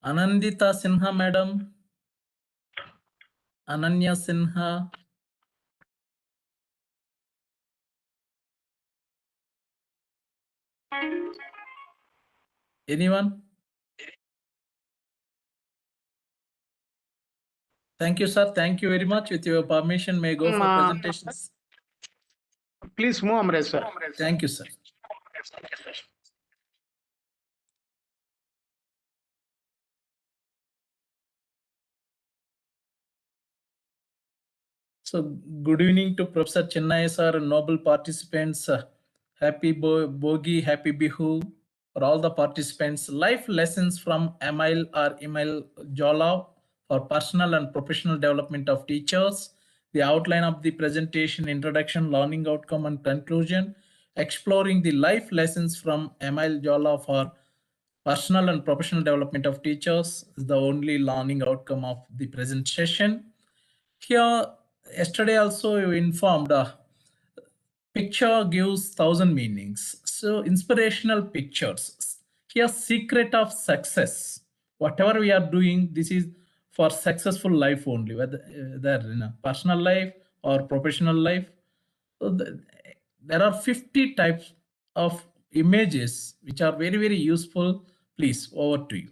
Anandita Sinha, madam. Ananya Sinha. Anyone? Thank you, sir. Thank you very much. With your permission, may I go for presentations? Please move, Amreshwar. Thank you, sir. So, good evening to Professor Chennai sir and noble participants. Happy Bogi, Happy Bihu for all the participants. Life lessons from Emile Zola for personal and professional development of teachers. The outline of the presentation, introduction, learning outcome, and conclusion. Exploring the life lessons from Emile Zola for personal and professional development of teachers is the only learning outcome of the present session. Here, yesterday also you informed picture gives 1,000 meanings. So inspirational pictures. Here, secret of success. Whatever we are doing, this is for successful life only, whether in a personal life or professional life. So there are 50 types of images which are very, very useful. Please, over to you.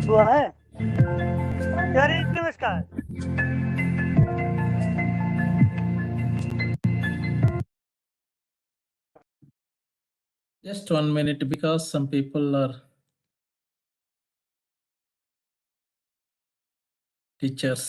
हुआ है यार नमस्कार Just 1 minute because some people are teachers.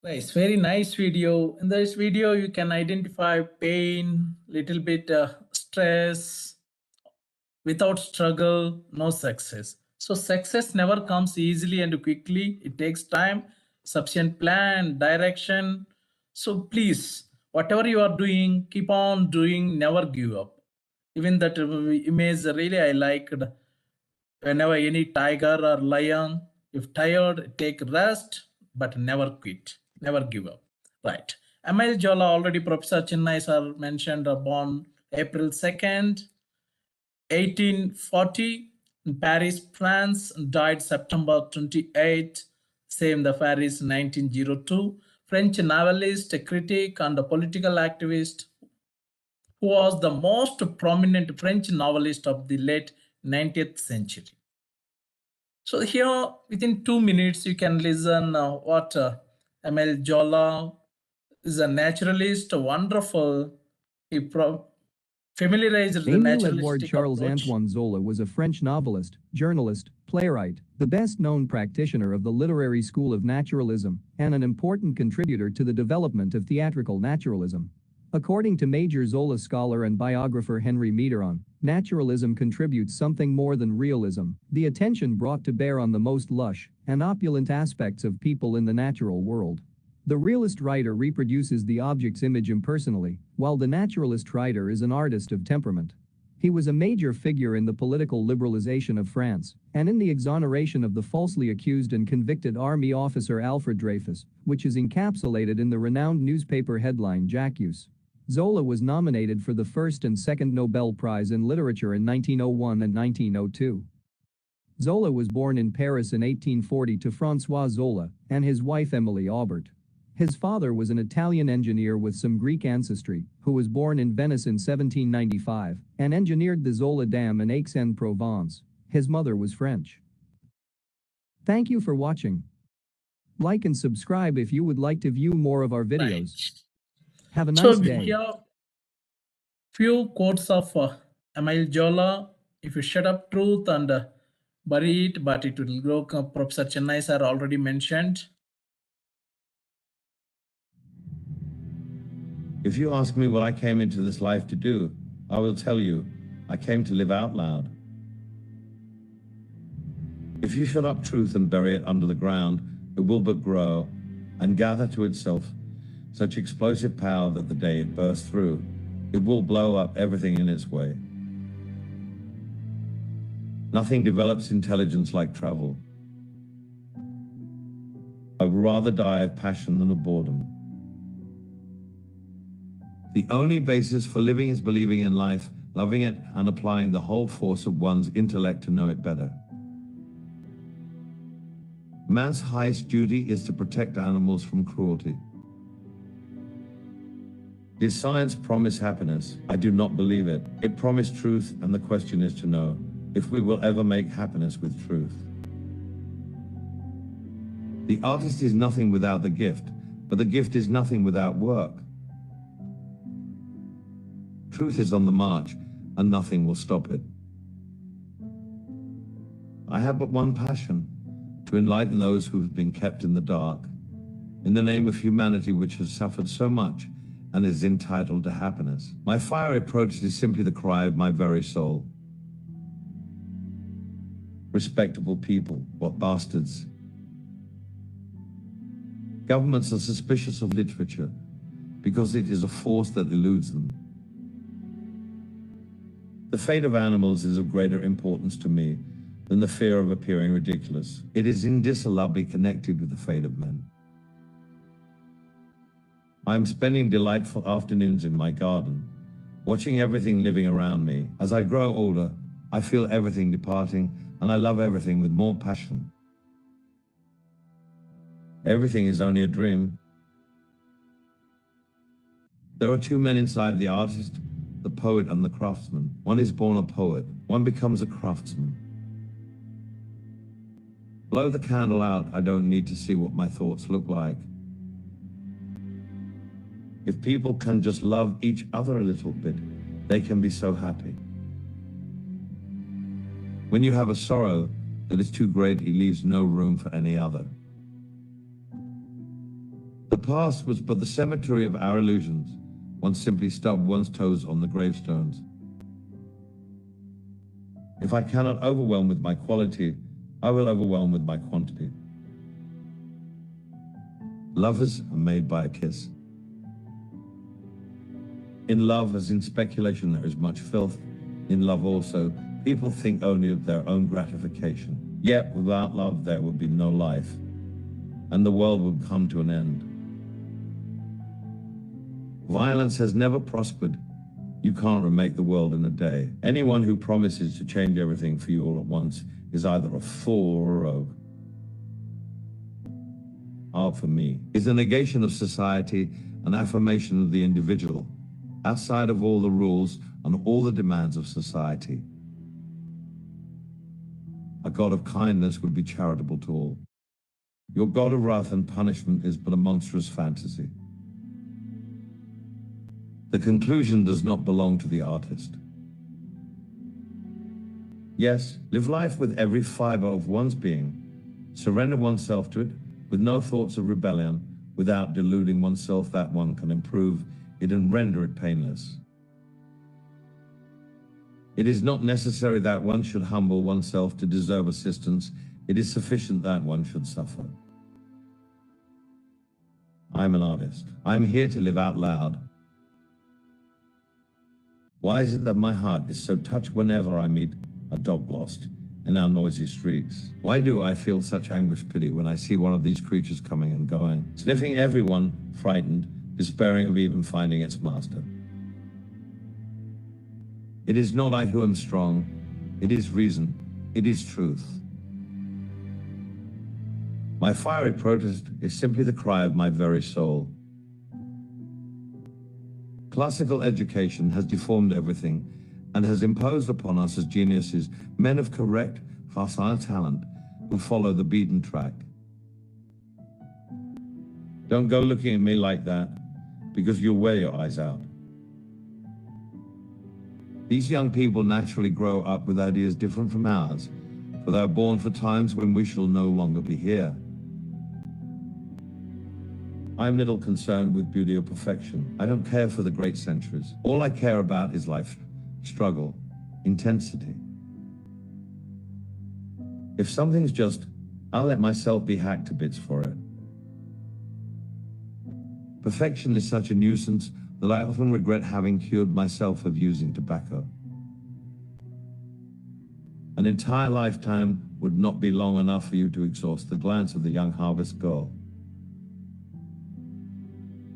Nice, very nice video. In this video, you can identify pain, little bit stress. Without struggle, no success. So success never comes easily and quickly. It takes time, sufficient plan, direction. So please, whatever you are doing, keep on doing, never give up. Even that image really I liked. Whenever any tiger or lion, if tired, take rest, but never quit, never give up. Right. Emile Zola, already Professor Chennai sir mentioned, born April 2nd, 1840 in Paris, France, died September 28, same the Paris 1902. French novelist, critic, and a political activist who was the most prominent French novelist of the late 19th century. So here, within 2 minutes, you can listen what Emile Zola is a naturalist, wonderful. He familiarized the Emile Edouard naturalistic Charles approach. Antoine Zola was a French novelist, journalist, playwright, the best-known practitioner of the literary school of naturalism, and an important contributor to the development of theatrical naturalism. According to Major Zola scholar and biographer Henry Mitterrand, naturalism contributes something more than realism, the attention brought to bear on the most lush and opulent aspects of people in the natural world. The realist writer reproduces the object's image impersonally, while the naturalist writer is an artist of temperament. He was a major figure in the political liberalization of France, and in the exoneration of the falsely accused and convicted army officer Alfred Dreyfus, which is encapsulated in the renowned newspaper headline J'accuse. Zola was nominated for the first and second Nobel Prize in Literature in 1901 and 1902. Zola was born in Paris in 1840 to François Zola and his wife Emilie Aubert. His father was an Italian engineer with some Greek ancestry, who was born in Venice in 1795 and engineered the Zola Dam in Aix-en-Provence. His mother was French. Thank you for watching. Like and subscribe if you would like to view more of our videos. Have a nice day. Here, few quotes of Emile Zola. If you shut up truth and bury it, but it will grow. Professor Chennai sir already mentioned. If you ask me what I came into this life to do, I will tell you, I came to live out loud. If you shut up truth and bury it under the ground, it will but grow and gather to itself such explosive power that the day it bursts through, it will blow up everything in its way. Nothing develops intelligence like travel. I would rather die of passion than of boredom. The only basis for living is believing in life, loving it, and applying the whole force of one's intellect to know it better. Man's highest duty is to protect animals from cruelty. Did science promise happiness? I do not believe it. It promised truth, and the question is to know if we will ever make happiness with truth. The artist is nothing without the gift, but the gift is nothing without work. Truth is on the march, and nothing will stop it. I have but one passion, to enlighten those who have been kept in the dark, in the name of humanity which has suffered so much and is entitled to happiness. My fiery approach is simply the cry of my very soul. Respectable people, what bastards. Governments are suspicious of literature because it is a force that eludes them. The fate of animals is of greater importance to me than the fear of appearing ridiculous. It is indissolubly connected with the fate of men. I am spending delightful afternoons in my garden, watching everything living around me. As I grow older, I feel everything departing, and I love everything with more passion. Everything is only a dream. There are two men inside the artist, the poet and the craftsman. One is born a poet, one becomes a craftsman. Blow the candle out, I don't need to see what my thoughts look like. If people can just love each other a little bit, they can be so happy. When you have a sorrow that is too great, it leaves no room for any other. The past was but the cemetery of our illusions. One simply stubbed one's toes on the gravestones. If I cannot overwhelm with my quality, I will overwhelm with my quantity. Lovers are made by a kiss. In love, as in speculation, there is much filth. In love also, people think only of their own gratification. Yet without love, there would be no life, and the world would come to an end. Violence has never prospered. You can't remake the world in a day. Anyone who promises to change everything for you all at once is either a fool or a rogue. Art for me is a negation of society, an affirmation of the individual. outside of all the rules and all the demands of society. A God of kindness would be charitable to all. Your God of wrath and punishment is but a monstrous fantasy. The conclusion does not belong to the artist. Yes, live life with every fiber of one's being. Surrender oneself to it with no thoughts of rebellion, without deluding oneself that one can improve it and render it painless. It is not necessary that one should humble oneself to deserve assistance. It is sufficient that one should suffer. I'm an artist. I'm here to live out loud. Why is it that my heart is so touched whenever I meet a dog lost in our noisy streets? Why do I feel such anguish pity when I see one of these creatures coming and going, sniffing everyone, frightened, despairing of even finding its master? It is not I who am strong, it is reason, it is truth. My fiery protest is simply the cry of my very soul. Classical education has deformed everything and has imposed upon us as geniuses men of correct, facile talent who follow the beaten track. Don't go looking at me like that, because you'll wear your eyes out. These young people naturally grow up with ideas different from ours, for they are born for times when we shall no longer be here. I'm little concerned with beauty or perfection. I don't care for the great centuries. All I care about is life, struggle, intensity. If something's just, I'll let myself be hacked to bits for it. Perfection is such a nuisance that I often regret having cured myself of using tobacco. An entire lifetime would not be long enough for you to exhaust the glance of the young harvest girl.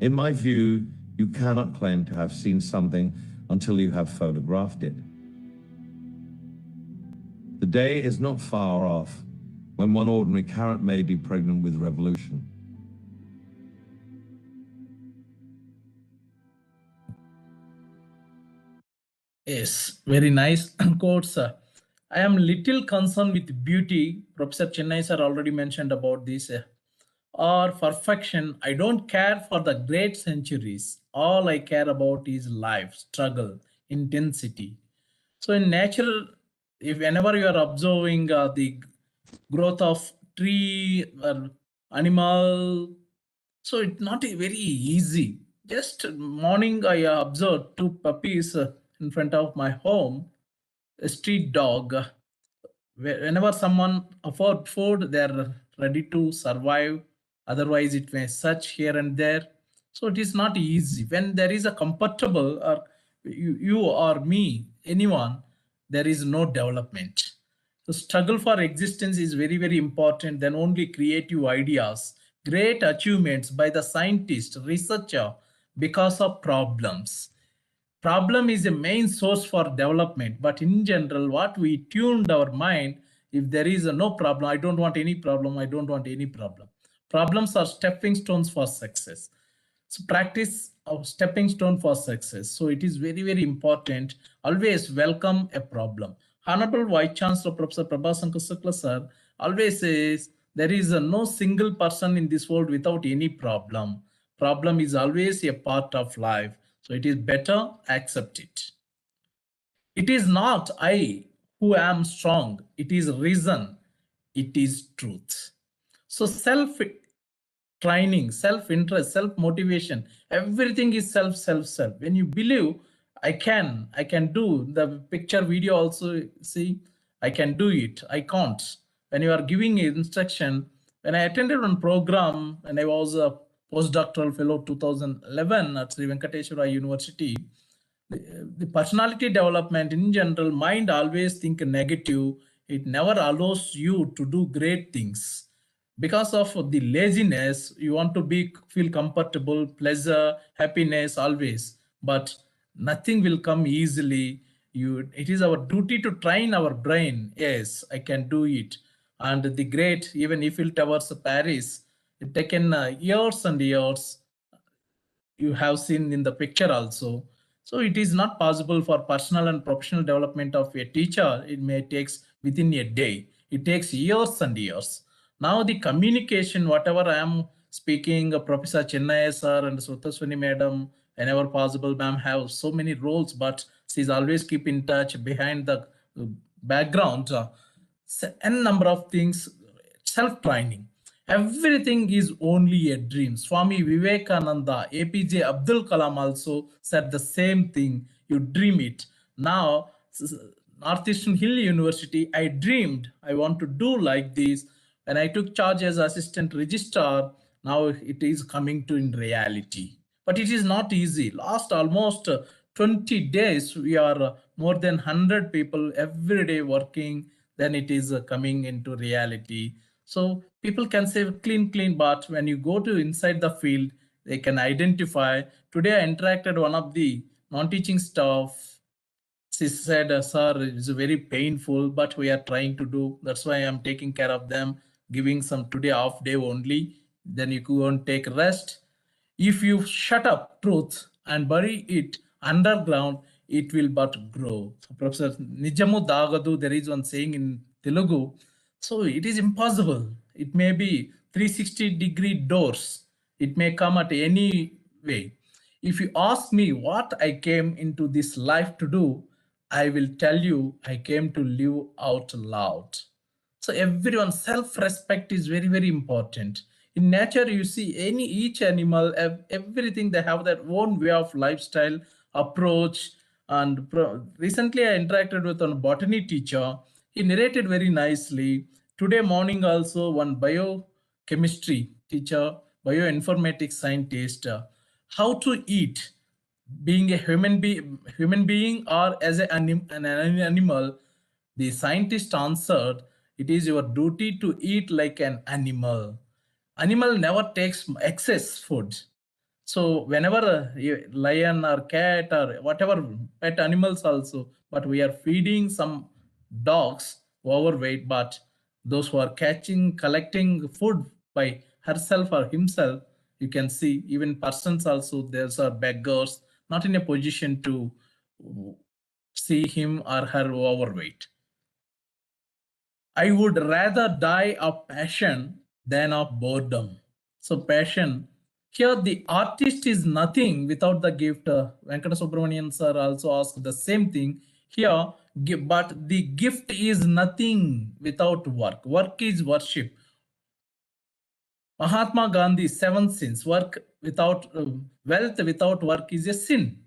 In my view, you cannot claim to have seen something until you have photographed it. The day is not far off when one ordinary carrot may be pregnant with revolution. Yes, very nice quotes. I am little concerned with beauty. Professor Chennai sir already mentioned about this. Or perfection. I don't care for the great centuries. All I care about is life, struggle, intensity. So in nature, if whenever you are observing the growth of tree or animal, so it's not very easy. Just morning I observed two puppies in front of my home, a street dog. Whenever someone afford food, they're ready to survive. Otherwise, it may search here and there. So it is not easy. When there is a comfortable, or you or me, anyone, there is no development. The struggle for existence is very, very important. Then only creative ideas, great achievements by the scientist, researcher, because of problems. Problem is a main source for development, but in general, what we tuned our mind, if there is no problem, I don't want any problem, I don't want any problem. Problems are stepping stones for success. So practice of stepping stone for success. So it is very, very important. Always welcome a problem. Honorable Vice Chancellor Professor Prabhasankar Shukla sir always says there is no single person in this world without any problem. Problem is always a part of life. So it is better accept it. It is not I who am strong. It is reason. It is truth. So self training, self-interest, self-motivation, everything is self. When you believe I can do, the picture video also see, I can do it, I can't. When you are giving instruction, when I attended one program and I was a postdoctoral fellow 2011 at Sri Venkateswara University, the personality development in general, mind always think negative. It never allows you to do great things. Because of the laziness, you want to feel comfortable, pleasure, happiness always, but nothing will come easily. It is our duty to train our brain. Yes, I can do it. And the great, even Eiffel Towers, Paris, it taken years and years. You have seen in the picture also. So it is not possible for personal and professional development of a teacher. It may takes within a day. It takes years and years. Now the communication, whatever I am speaking, Professor Chennai sir and Sutaswani madam, whenever possible, ma'am have so many roles, but she's always keep in touch behind the background. N number of things, self-training. Everything is only a dream. Swami Vivekananda, APJ Abdul Kalam also said the same thing. You dream it. Now, Northeastern Hill University, I dreamed I want to do like this. When I took charge as assistant registrar, now it is coming to in reality. But it is not easy. Last almost 20 days, we are more than 100 people every day working. Then it is coming into reality. So people can say clean, but when you go to inside the field, they can identify. Today I interacted one of the non-teaching staff. She said, sir, it's very painful, but we are trying to do. That's why I'm taking care of them, giving some today off day only. Then you go and take rest. If you shut up truth and bury it underground, it will but grow. So Professor Nijamu Dagadu, there is one saying in Telugu. So it is impossible. It may be 360-degree doors. It may come at any way. If you ask me what I came into this life to do, I will tell you I came to live out loud. So everyone's self-respect is very, very important. In nature, you see each animal, everything, they have their own way of lifestyle, approach. And recently I interacted with a botany teacher. He narrated very nicely. Today morning also one biochemistry teacher, bioinformatics scientist, how to eat, being a human being or as an animal. The scientist answered, it is your duty to eat like an animal. Animal never takes excess food. So whenever a lion or cat or whatever pet animals also, but we are feeding some dogs overweight, but those who are collecting food by herself or himself, you can see even persons also, there's are beggars, not in a position to see him or her overweight. I would rather die of passion than of boredom. So passion, here the artist is nothing without the gift. Venkateswara sir also asked the same thing here, but the gift is nothing without work. Work is worship. Mahatma Gandhi's 7 sins, work without wealth without work is a sin.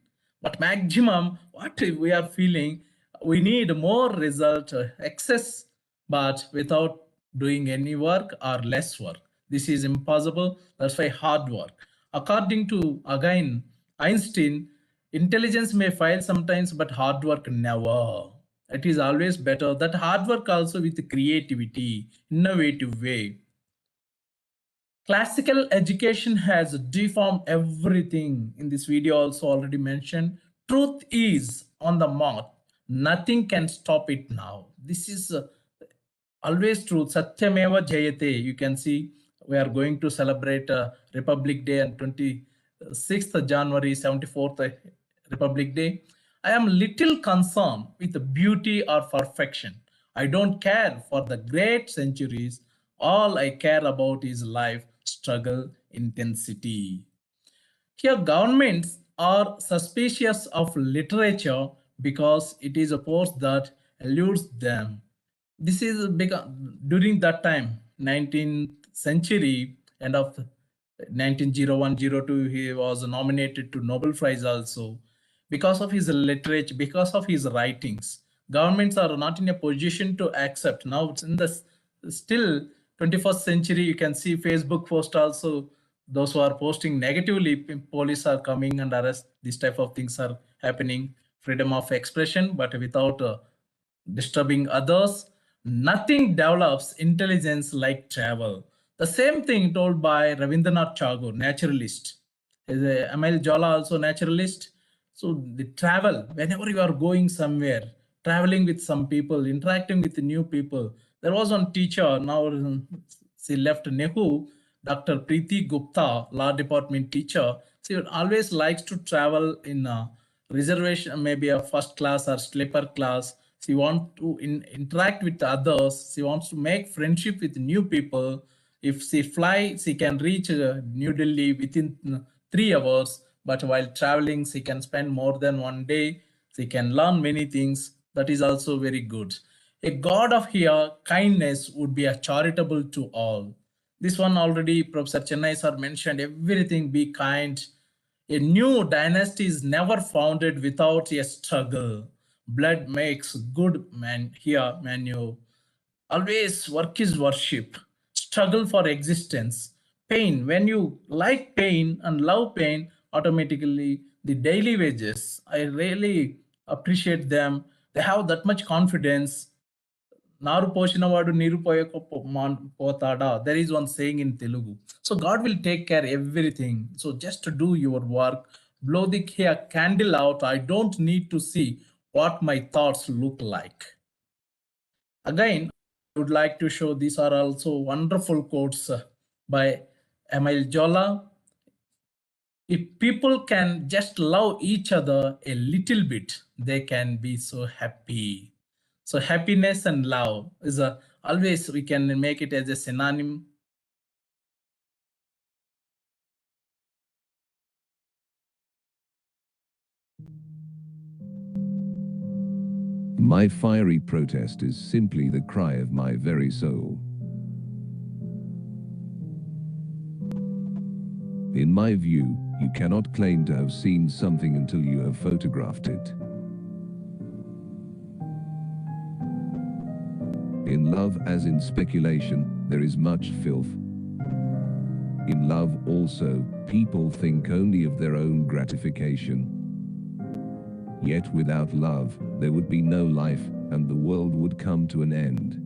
But maximum, what we are feeling, we need more result, excess, but without doing any work or less work. This is impossible. That's why hard work. According to, again, Einstein, intelligence may fail sometimes, but hard work never. It is always better. That hard work also with creativity, innovative way. Classical education has deformed everything. In this video also already mentioned, truth is on the mark. Nothing can stop it now. This is always true. Satyameva Jayate. You can see we are going to celebrate Republic Day on 26th January, 74th Republic Day. I am little concerned with the beauty or perfection. I don't care for the great centuries. All I care about is life, struggle, intensity. Here, governments are suspicious of literature because it is a force that eludes them. This is during that time, 19th century, end of 1901-02, he was nominated to Nobel Prize also. Because of his literature, because of his writings, governments are not in a position to accept. Now it's in the still 21st century, you can see Facebook post also, those who are posting negatively, police are coming and arrest. This type of things are happening. Freedom of expression, but without disturbing others. Nothing develops intelligence like travel. The same thing told by Rabindranath Tagore, naturalist. Emile Zola also naturalist. So the travel, whenever you are going somewhere, traveling with some people, interacting with new people. There was one teacher, now she left NEHU, Dr. Preeti Gupta, law department teacher. She always likes to travel in reservation, maybe a first class or sleeper class. She wants to interact with others. She wants to make friendship with new people. If she flies, she can reach New Delhi within 3 hours. But while traveling, she can spend more than 1 day. She can learn many things. That is also very good. A God of here, kindness would be a charitable to all. This one already Professor Chennai sir mentioned, everything be kind. A new dynasty is never founded without a struggle. Blood makes good man here, Manu. Always work is worship. Struggle for existence. Pain. When you like pain and love pain, automatically the daily wages. I really appreciate them. They have that much confidence. Naru poshinavadu niru potada. There is one saying in Telugu. So God will take care everything. So just to do your work, blow the candle out. I don't need to see what my thoughts look like. Again, I would like to show these are also wonderful quotes by Emile Zola. If people can just love each other a little bit, they can be so happy. So happiness and love is always we can make it as a synonym. My fiery protest is simply the cry of my very soul. In my view, you cannot claim to have seen something until you have photographed it. In love, as in speculation, there is much filth. In love also, people think only of their own gratification. Yet without love, there would be no life, and the world would come to an end.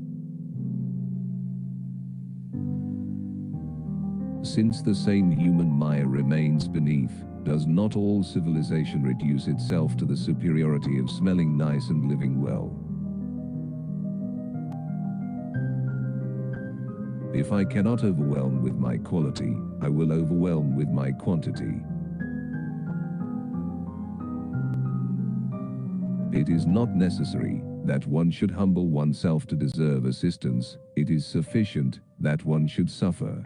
Since the same human mire remains beneath, does not all civilization reduce itself to the superiority of smelling nice and living well? If I cannot overwhelm with my quality, I will overwhelm with my quantity. It is not necessary that one should humble oneself to deserve assistance. It is sufficient that one should suffer.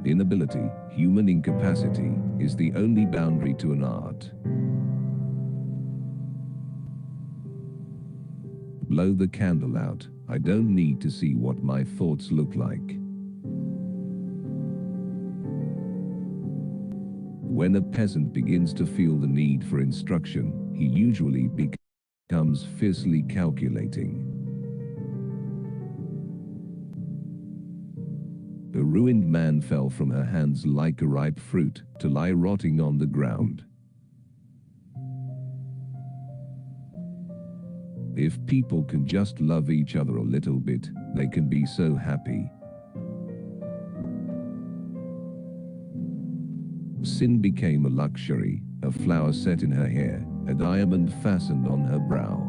Inability, human incapacity, is the only boundary to an art. Blow the candle out. I don't need to see what my thoughts look like. When a peasant begins to feel the need for instruction, he usually becomes fiercely calculating. A ruined man fell from her hands like a ripe fruit, to lie rotting on the ground. If people can just love each other a little bit, they can be so happy. Sin became a luxury, a flower set in her hair, a diamond fastened on her brow.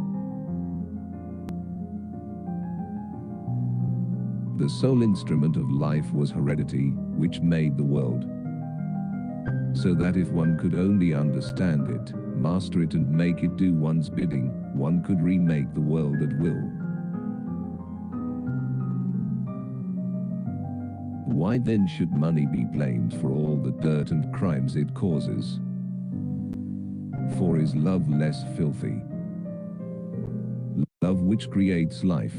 The sole instrument of life was heredity, which made the world. So that if one could only understand it, master it and make it do one's bidding, one could remake the world at will. Why then should money be blamed for all the dirt and crimes it causes? For is love less filthy? Love which creates life.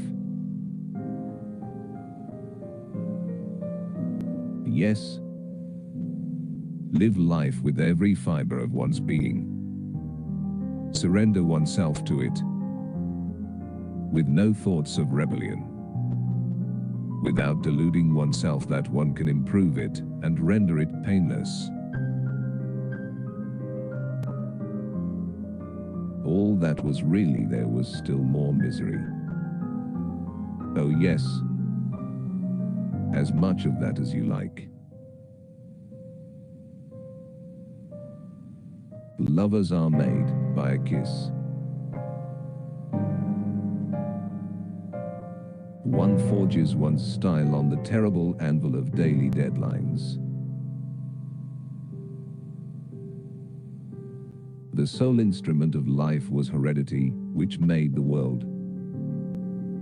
Yes. Live life with every fiber of one's being. Surrender oneself to it. With no thoughts of rebellion. Without deluding oneself that one can improve it and render it painless. All that was really there was still more misery. Oh yes. As much of that as you like. Lovers are made by a kiss. One forges one's style on the terrible anvil of daily deadlines. The sole instrument of life was heredity, which made the world.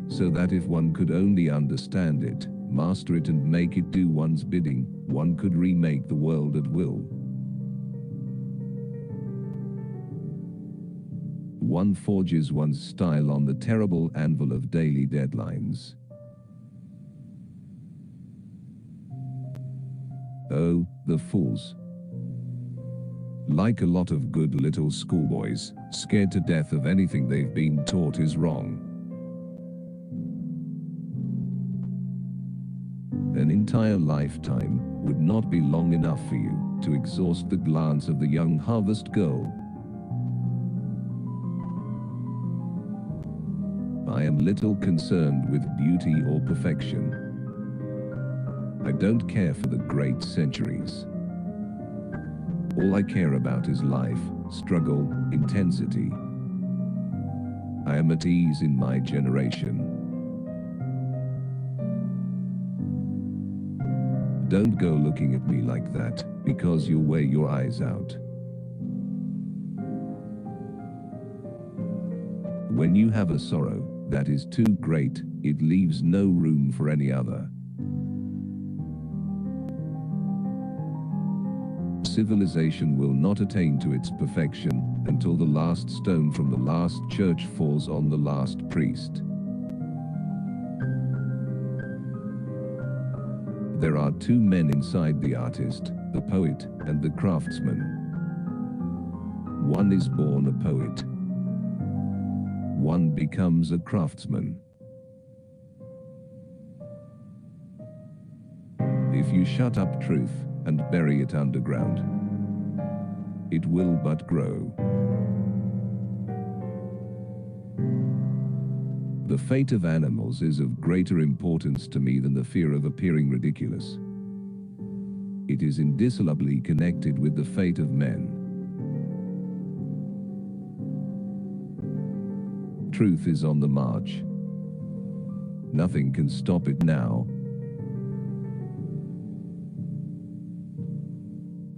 So that if one could only understand it, master it and make it do one's bidding, one could remake the world at will. One forges one's style on the terrible anvil of daily deadlines. Oh, the fools. Like a lot of good little schoolboys, scared to death of anything they've been taught is wrong. An entire lifetime would not be long enough for you to exhaust the glance of the young harvest girl. I am little concerned with beauty or perfection. I don't care for the great centuries. All I care about is life, struggle, intensity. I am at ease in my generation. Don't go looking at me like that, because you'll wear your eyes out. When you have a sorrow that is too great, it leaves no room for any other. Civilization will not attain to its perfection until the last stone from the last church falls on the last priest. There are two men inside the artist, the poet and the craftsman. One is born a poet. One becomes a craftsman. If you shut up truth and bury it underground, it will but grow. The fate of animals is of greater importance to me than the fear of appearing ridiculous. It is indissolubly connected with the fate of men. Truth is on the march. Nothing can stop it now.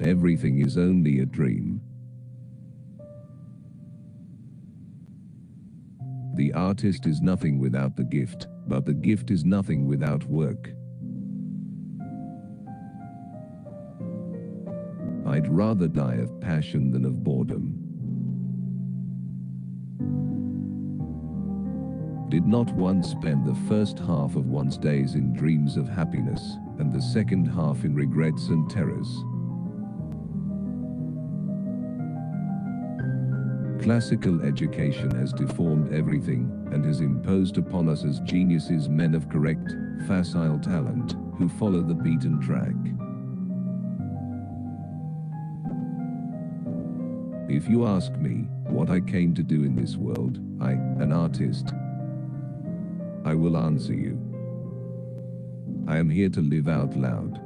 Everything is only a dream. The artist is nothing without the gift, but the gift is nothing without work. I'd rather die of passion than of boredom. Did not one spend the first half of one's days in dreams of happiness, and the second half in regrets and terrors? Classical education has deformed everything and has imposed upon us as geniuses men of correct, facile talent, who follow the beaten track. If you ask me what I came to do in this world, an artist, I will answer you. I am here to live out loud.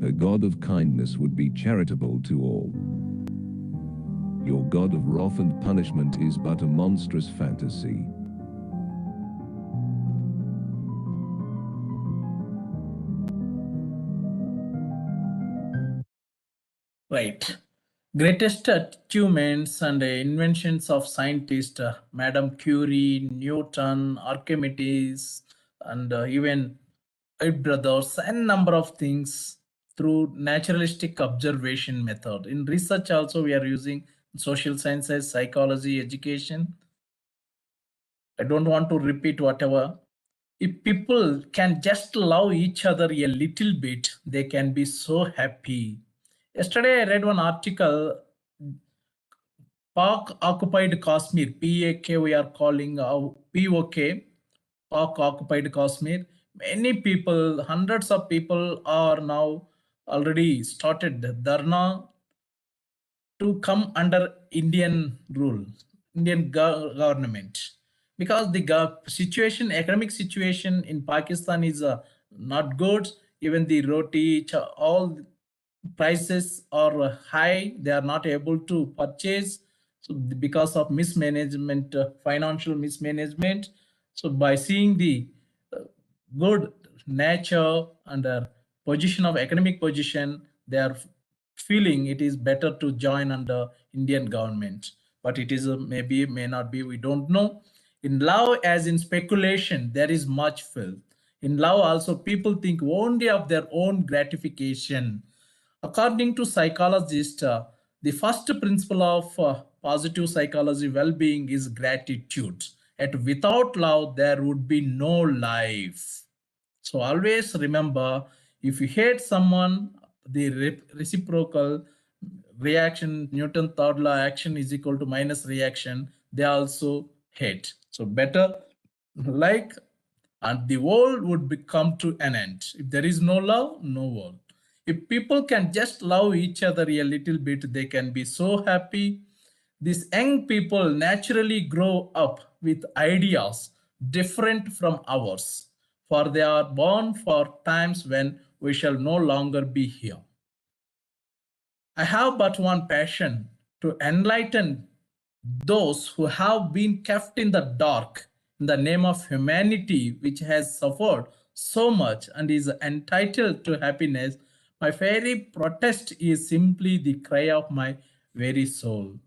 A God of kindness would be charitable to all. Your God of wrath and punishment is but a monstrous fantasy. Right. Greatest achievements and inventions of scientists, Madame Curie, Newton, Archimedes, and even Wright brothers, and number of things through naturalistic observation method. In research also we are using social sciences, psychology, education. I don't want to repeat whatever. If people can just love each other a little bit, they can be so happy. Yesterday I read one article, Pak occupied Kashmir, PAK we are calling POK, Pak occupied Kashmir. Many people, hundreds of people are now already started dharna to come under Indian rule, Indian government, because the situation, economic situation in Pakistan is not good. Even the roti, all prices are high. They are not able to purchase. So because of mismanagement, financial mismanagement. So by seeing the good nature and position of economic position, they are feeling it is better to join under Indian government. But it is maybe, may not be, we don't know. In love, as in speculation, there is much filth. In love also, people think only of their own gratification. According to psychologists, the first principle of positive psychology well-being is gratitude. And without love, there would be no life. So always remember, if you hate someone, the reciprocal reaction, Newton third law, action is equal to minus reaction, they also hate. So better like, and the world would come to an end. If there is no love, no world. If people can just love each other a little bit, they can be so happy. These young people naturally grow up with ideas different from ours, for they are born for times when we shall no longer be here. I have but one passion, to enlighten those who have been kept in the dark in the name of humanity, which has suffered so much and is entitled to happiness. My very protest is simply the cry of my very soul.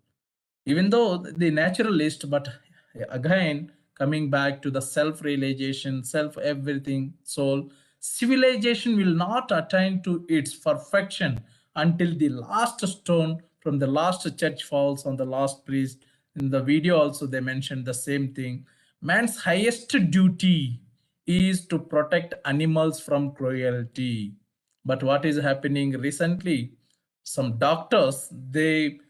Even though the naturalist, but again, coming back to the self-realization, self-everything, soul, civilization will not attain to its perfection until the last stone from the last church falls on the last priest. In the video also they mentioned the same thing. Man's highest duty is to protect animals from cruelty. But what is happening recently? Some doctors, they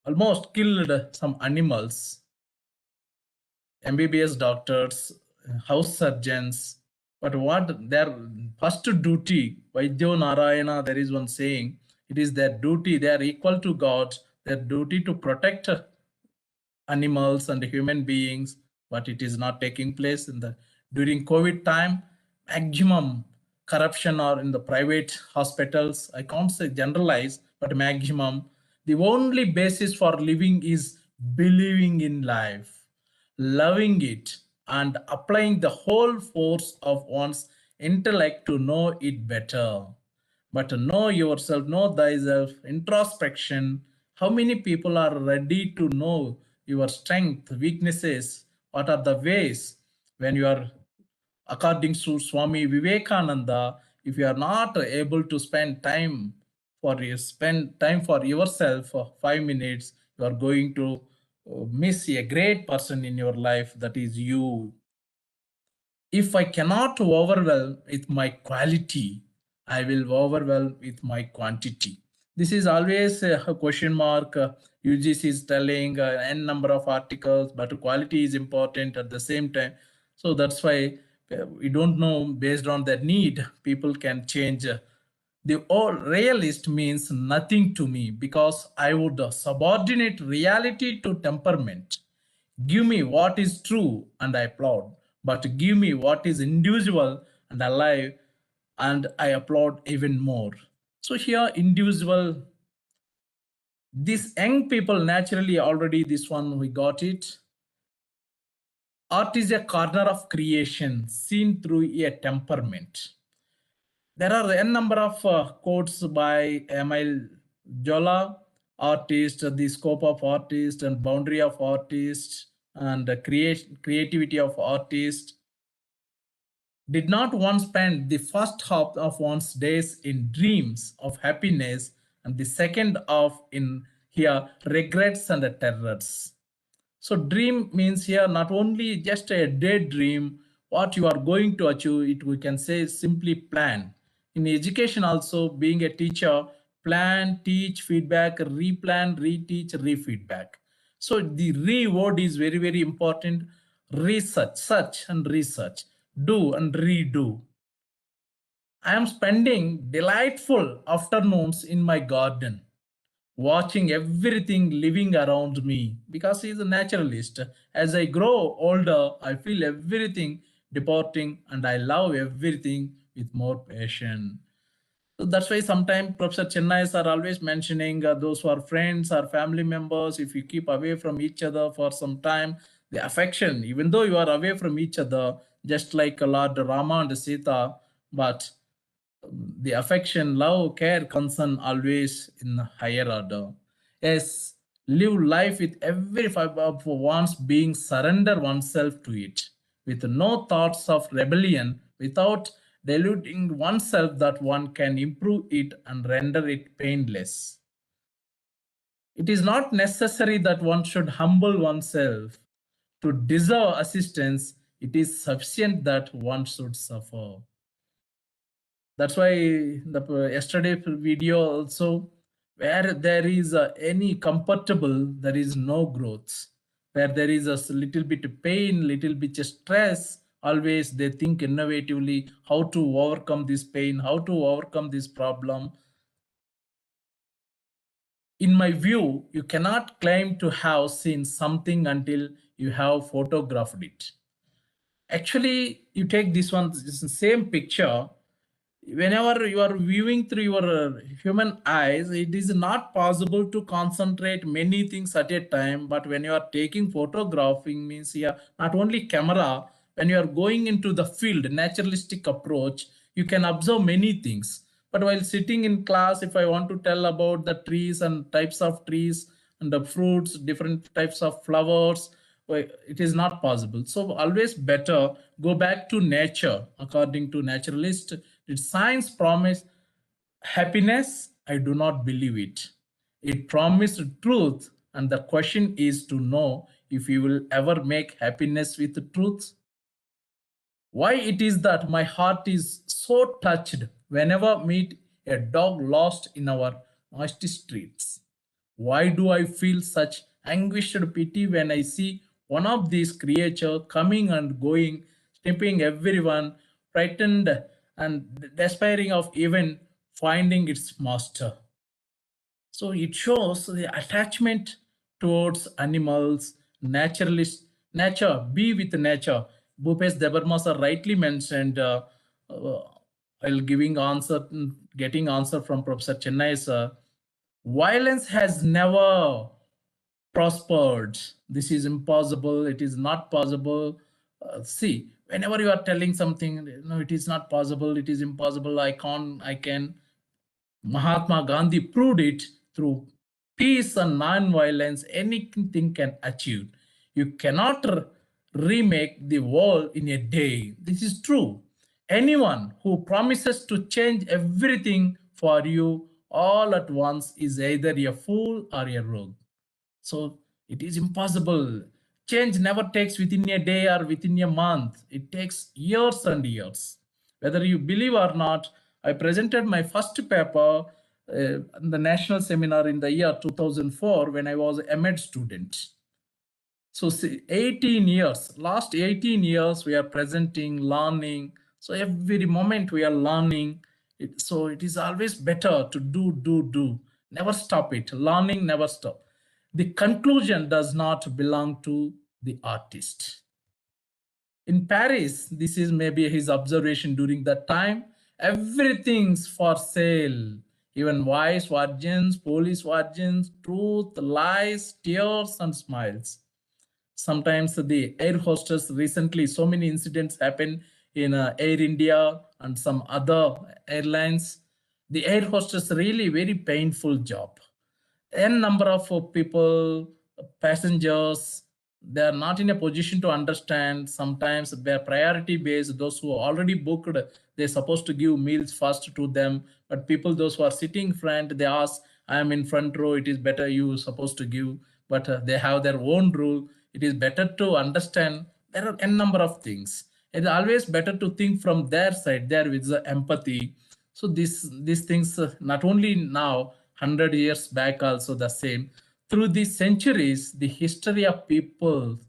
almost killed some animals. MBBS doctors, house surgeons, but what their first duty, Vaidyo Narayana, there is one saying, it is their duty, they are equal to God, their duty to protect animals and human beings, but it is not taking place in the during COVID time. Maximum corruption or in the private hospitals, I can't say generalize, but maximum. The only basis for living is believing in life, loving it, and applying the whole force of one's intellect to know it better. But know yourself, know thyself, introspection. How many people are ready to know your strength, weaknesses? What are the ways when you are, according to Swami Vivekananda, if you are not able to spend time for yourself for 5 minutes, you are going to miss a great person in your life, that is you. If I cannot overwhelm with my quality, I will overwhelm with my quantity. This is always a question mark. UGC is telling n number of articles, but quality is important at the same time. So that's why we don't know, based on their need, people can change. The realist means nothing to me because I would subordinate reality to temperament. Give me what is true and I applaud, but give me what is individual and alive and I applaud even more. So here individual, these young people naturally already, this one we got it. Art is a corner of creation seen through a temperament. There are a number of quotes by Emile Zola, artist, the scope of artist and boundary of artist and the creativity of artist. Did not one spend the first half of one's days in dreams of happiness and the second half in here regrets and terrors? So dream means here not only just a daydream, what you are going to achieve, it we can say simply plan. In education also, being a teacher, plan, teach, feedback, replan, reteach, refeedback. So the re word is very, very important. Research, search and research, do and redo. I am spending delightful afternoons in my garden, watching everything living around me because he's a naturalist. As I grow older, I feel everything departing and I love everything with more passion. So that's why sometimes Professor Chennais are always mentioning those who are friends or family members, if you keep away from each other for some time, the affection, even though you are away from each other, just like Lord Rama and Sita, but the affection, love, care, concern always in the higher order. Yes, live life with every fiber of one's being, surrender oneself to it, with no thoughts of rebellion, without deluding oneself that one can improve it and render it painless. It is not necessary that one should humble oneself to deserve assistance. It is sufficient that one should suffer. That's why the yesterday video also, where there is any comfortable, there is no growth. Where there is a little bit pain, little bit stress, always they think innovatively how to overcome this pain, how to overcome this problem. In my view, you cannot claim to have seen something until you have photographed it. Actually, you take this one, this same picture, whenever you are viewing through your human eyes, it is not possible to concentrate many things at a time. But when you are taking photographing, means here not only camera, when you are going into the field, naturalistic approach, you can observe many things. But while sitting in class, if I want to tell about the trees and types of trees and the fruits, different types of flowers, it is not possible. So always better go back to nature. According to naturalist, did science promise happiness? I do not believe it. It promised truth, and the question is to know if you will ever make happiness with truth. Why it is that my heart is so touched whenever meet a dog lost in our noisy streets? Why do I feel such anguished pity when I see one of these creatures coming and going, snipping everyone, frightened and despairing of even finding its master? So it shows the attachment towards animals, naturalist, nature, be with nature. Bhupesh Debarma sir rightly mentioned while getting answer from Professor Chennai sir, violence has never prospered. This is impossible. It is not possible. See, whenever you are telling something, no, it is not possible. It is impossible. I can. Mahatma Gandhi proved it through peace and non-violence. Anything can achieve. You cannot remake the world in a day. This is true. Anyone who promises to change everything for you all at once is either a fool or a rogue. So it is impossible. Change never takes within a day or within a month. It takes years and years. Whether you believe or not, I presented my first paper in the national seminar in the year 2004 when I was a med student. So 18 years, last 18 years, we are presenting, learning. So every moment we are learning. So it is always better to do. Never stop it. Learning, never stop. The conclusion does not belong to the artist. In Paris, this is maybe his observation during that time. Everything's for sale. Even wise virgins, police virgins, truth, lies, tears, and smiles. Sometimes the air hostess, recently so many incidents happen in Air India and some other airlines. The air hostess really very painful job. N number of people, passengers, they are not in a position to understand. Sometimes they're priority based. Those who are already booked, they're supposed to give meals first to them. But people, those who are sitting front, they ask, I am in front row, it is better you supposed to give. But they have their own rule. It is better to understand. There are n number of things. It's always better to think from their side, there with the empathy. So these things, not only now, 100 years back also the same. Through the centuries, the history of people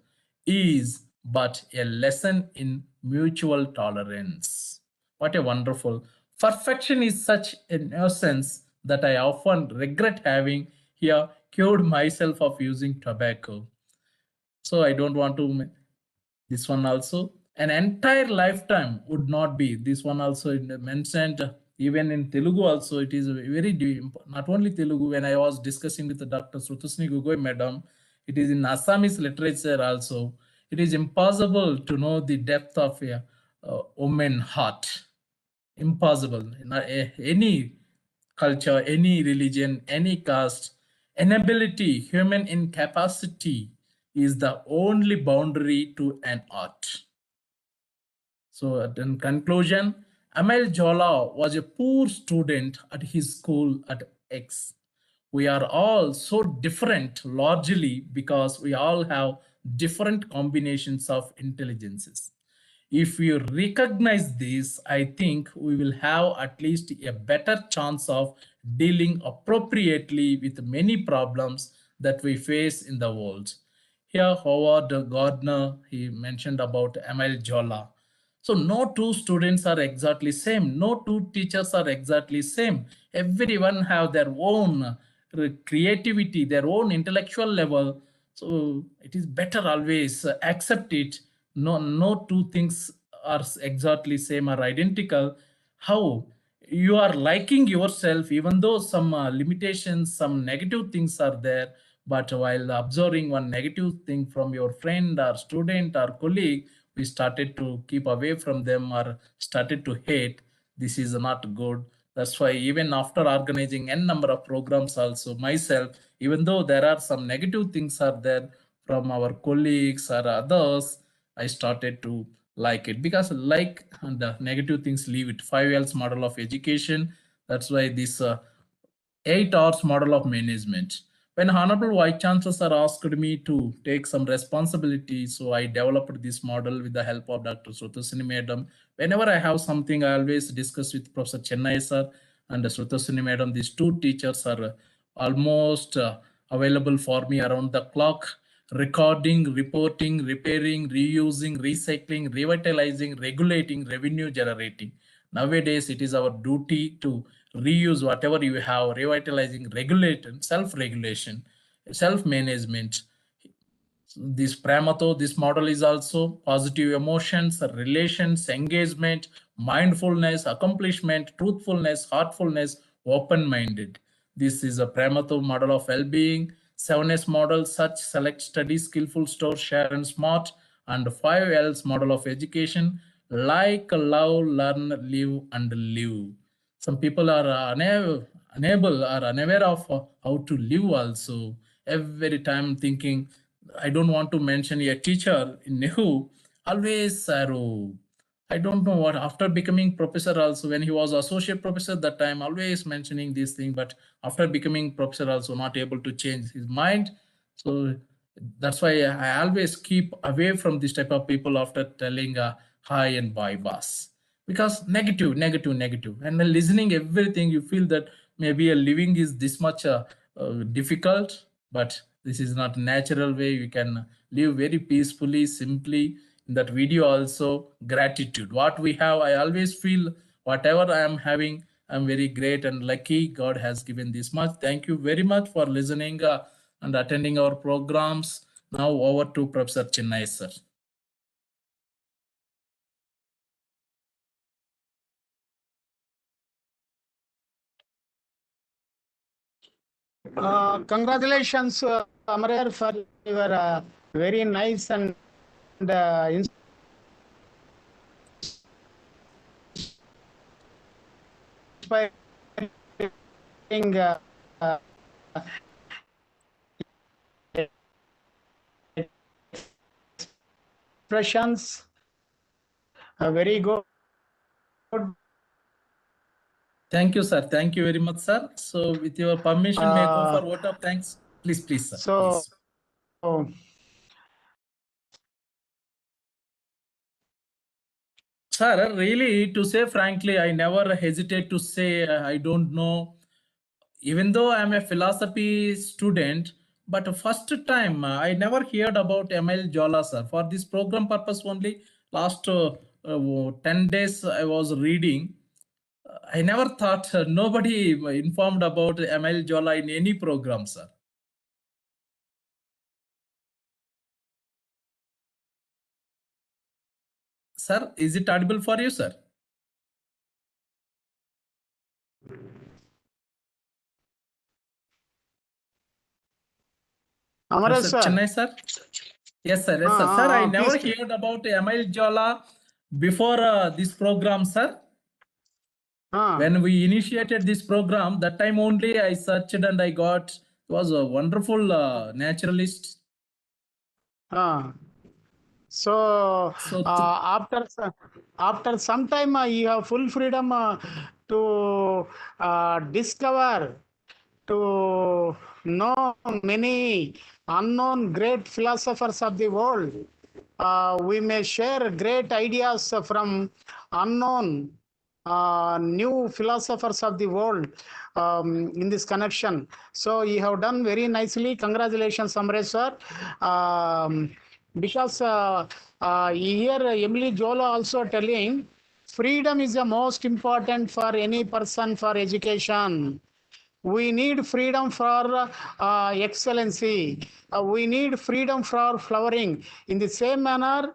is but a lesson in mutual tolerance. What a wonderful. Perfection is such an essence that I often regret having here cured myself of using tobacco. So I don't want to, this one also. An entire lifetime would not be, this one also mentioned, even in Telugu also, it is very deep. Not only Telugu, when I was discussing with Dr. Srutusni Gugoi madam, it is in Assamese literature also. It is impossible to know the depth of a woman heart. impossible. Any culture, any religion, any caste, inability, human incapacity is the only boundary to an art. So in conclusion, Emile Zola was a poor student at his school at X. We are all so different largely because we all have different combinations of intelligences. If we recognize this, I think we will have at least a better chance of dealing appropriately with many problems that we face in the world. Here, Howard Gardner, he mentioned about Emile Zola. So no two students are exactly same. No two teachers are exactly same. Everyone have their own creativity, their own intellectual level. So it is better always accept it. No two things are exactly same or identical. How you are liking yourself, even though some limitations, some negative things are there. But while observing one negative thing from your friend or student or colleague, we started to keep away from them or started to hate. This is not good. That's why even after organizing n number of programs also myself, even though there are some negative things are there from our colleagues or others, I started to like it because like and the negative things leave it. 5 L's model of education. That's why this 8 hours model of management. When Honorable Vice Chancellors are asked me to take some responsibility, so I developed this model with the help of Dr. Srutasini Madam. Whenever I have something, I always discuss with Professor Chennai sir and Srutasini Madam. These two teachers are almost available for me around the clock, recording, reporting, repairing, reusing, recycling, revitalizing, regulating, revenue generating. Nowadays, it is our duty to reuse whatever you have, revitalizing, regulation, self-regulation, self-management. This Pramato, this model is also positive emotions, relations, engagement, mindfulness, accomplishment, truthfulness, heartfulness, open-minded. This is a Pramato model of well-being, 7S model, such, select, study, skillful, store, share, and smart, and 5 L's model of education, like, love, learn, live, and live. Some people are unable or unaware of how to live also. Every time thinking, I don't want to mention a teacher in NEHU, always sorrow. I don't know what, after becoming professor also, when he was associate professor that time, always mentioning this thing, but after becoming professor also not able to change his mind. So that's why I always keep away from this type of people after telling hi and bye boss. Because negative, negative, negative. And when listening everything, you feel that maybe a living is this much difficult, but this is not natural way. You can live very peacefully, simply. In that video also, gratitude. What we have, I always feel whatever I am having, I'm very great and lucky. God has given this much. Thank you very much for listening and attending our programs. Now over to Professor Chennai, sir. Congratulations, Amar, for your very nice and inspiring expressions. Very good. Thank you, sir. Thank you very much, sir. So with your permission, may I go for vote of thanks? Please, please, sir. So, please. Sir, really, to say frankly, I never hesitate to say I don't know. Even though I'm a philosophy student, but first time I never heard about Emile Zola, sir. For this program purpose only, last 10 days I was reading. I never thought nobody informed about Emile Zola in any program, sir. Sir, is it audible for you, sir? Amar, sir. Chennai, sir? Yes, sir. Yes, sir. Sir, I never heard about Emile Zola before this program, sir. When we initiated this program, that time only I searched and I got, it was a wonderful naturalist. So So after some time, you have full freedom to discover, to know many unknown great philosophers of the world. We may share great ideas from unknown new philosophers of the world in this connection. So you have done very nicely. Congratulations, Amresh sir. Because here Emile Zola also telling freedom is the most important for any person for education. We need freedom for excellency. We need freedom for flowering. In the same manner,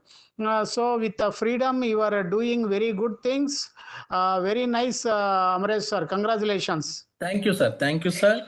so with the freedom, you are doing very good things. Very nice, Amresh sir. Congratulations. thank you, sir. Thank you, sir.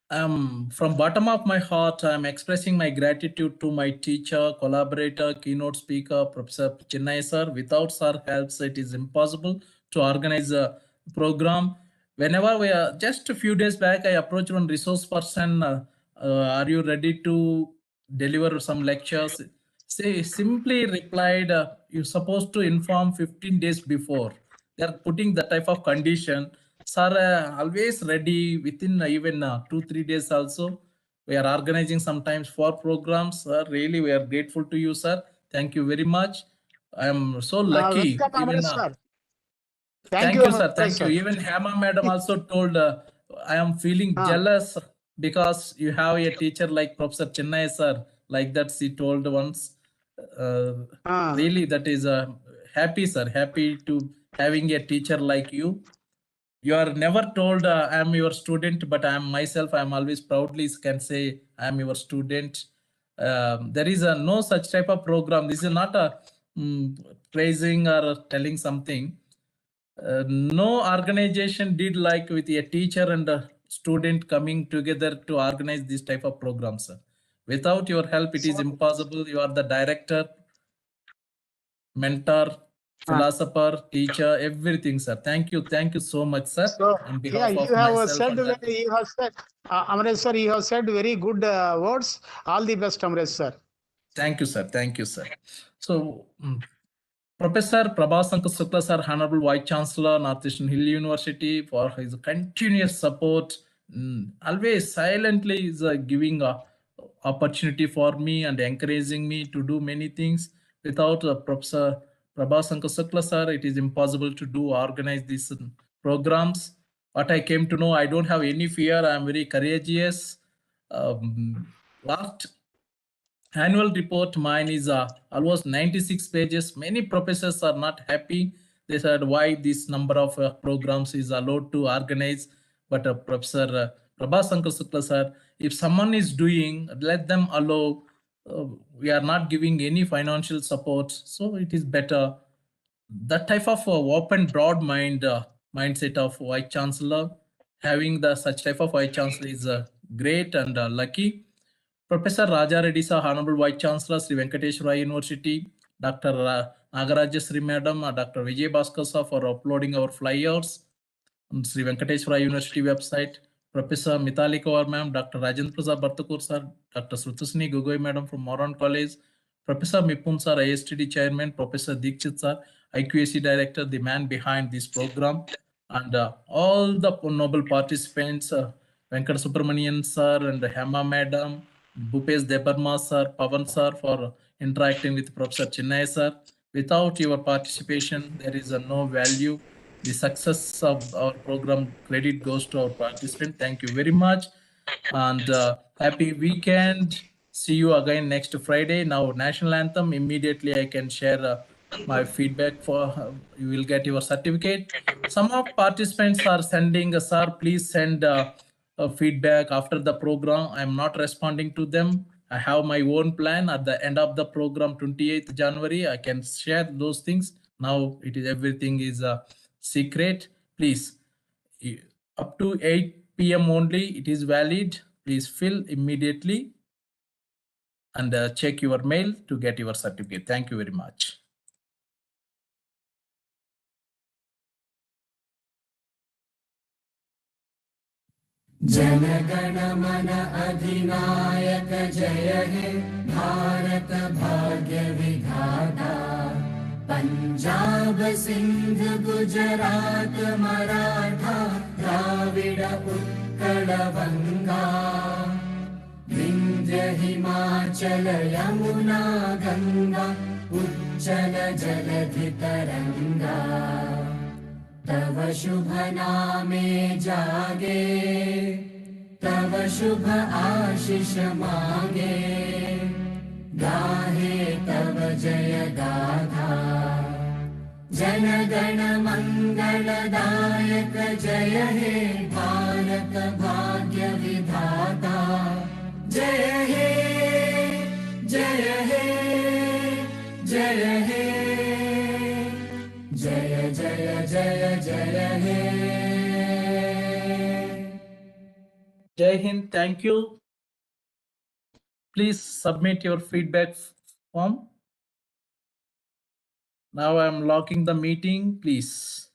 From bottom of my heart, I'm expressing my gratitude to my teacher, collaborator, keynote speaker, Professor Chennai sir. Without sir helps, it is impossible to organize a program. Whenever we are, just a few days back, I approached one resource person. Are you ready to deliver some lectures? Say simply replied, you're supposed to inform 15 days before. They're putting that type of condition. Sir, always ready within even 2-3 days also. We are organizing sometimes for programs. Really, we are grateful to you, sir. Thank you very much. I am so lucky. Welcome, Even Amresh sir. thank you, sir. Amresh Thank you. sir. Even Hema madam also told I am feeling jealous because you have a teacher like Professor Chennai sir. Like that, she told once. Really, that is happy, sir. Happy to having a teacher like you. You are never told I am your student, but I am myself. I am always proudly can say I am your student. There is no such type of program. This is not a praising or telling something. No organization did like with a teacher and a student coming together to organize this type of programs. Sir. Without your help, it is impossible. You are the director, mentor, philosopher, teacher, everything, sir. Thank you so much, sir. So, On behalf you of have myself said, and you have said, Amresh sir, you have said very good words. All the best, Amresh sir. thank you, sir. Thank you, sir. So, Professor Prabhasankar Shukla, sir, Honorable Vice Chancellor, Northeastern Hill University, for his continuous support, always silently is giving a opportunity for me and encouraging me to do many things. Without Professor Prabhasankar Shukla, sir, it is impossible to do organize these programs. What I came to know, I don't have any fear. I am very courageous. Last annual report mine is almost 96 pages. Many professors are not happy. They said why this number of programs is allowed to organize. But Professor Prabhasankar Shukla sir, if someone is doing, let them allow. We are not giving any financial support, so it is better. That type of open, broad mindset of Vice Chancellor, having the such type of Vice Chancellor is great and lucky. Professor Raja Reddy sir, Honorable Vice Chancellor, Sri Venkateswara University, Dr. Nagaraja Sri Madam, Dr. Vijay Bhaskar sir for uploading our flyers on Sri Venkateswara University website, Professor Mitali Kaur ma'am, Dr. Rajendra Prasad Bhartakur sir, Dr. Srutasini Gogoi madam from Moran College, Professor Mipun sir, ISTD chairman, Professor Dikshit sir, IQAC director, the man behind this program, and all the noble participants, Venkat Subramanian sir and Hema madam, Bhupesh Debarma sir, Pavan sir for interacting with Professor Chennai sir. Without your participation, there is no value. The success of our program, credit goes to our participant. Thank you very much. And happy weekend. See you again next Friday. Now, national anthem. Immediately, I can share my feedback for you will get your certificate. Some of participants are sending, sir, please send feedback after the program. I'm not responding to them. I have my own plan at the end of the program, 28th January. I can share those things. Now it is everything is secret. Please, up to 8 p.m. only, it is valid. Please fill immediately and check your mail to get your certificate. Thank you very much. जनगण मन अधिनायक जय हे भारत भाग्य विधाता पंजाब सिंध गुजरात मराठा द्राविड उत्कल बंगा विंध्य हिमाचल यमुना गंगा उच्चल जलधि तरंगा तव शुभ नामे जागे तव शुभ आशीष मांगे गाहे तव जय गाथा जन गण मंगलदायक जय हे भारत भाग्य विधाता जय हे जय हे जय हे जय जय जय जय हे Jai Hind. Thank you. Please submit your feedback form. Now I am locking the meeting, please.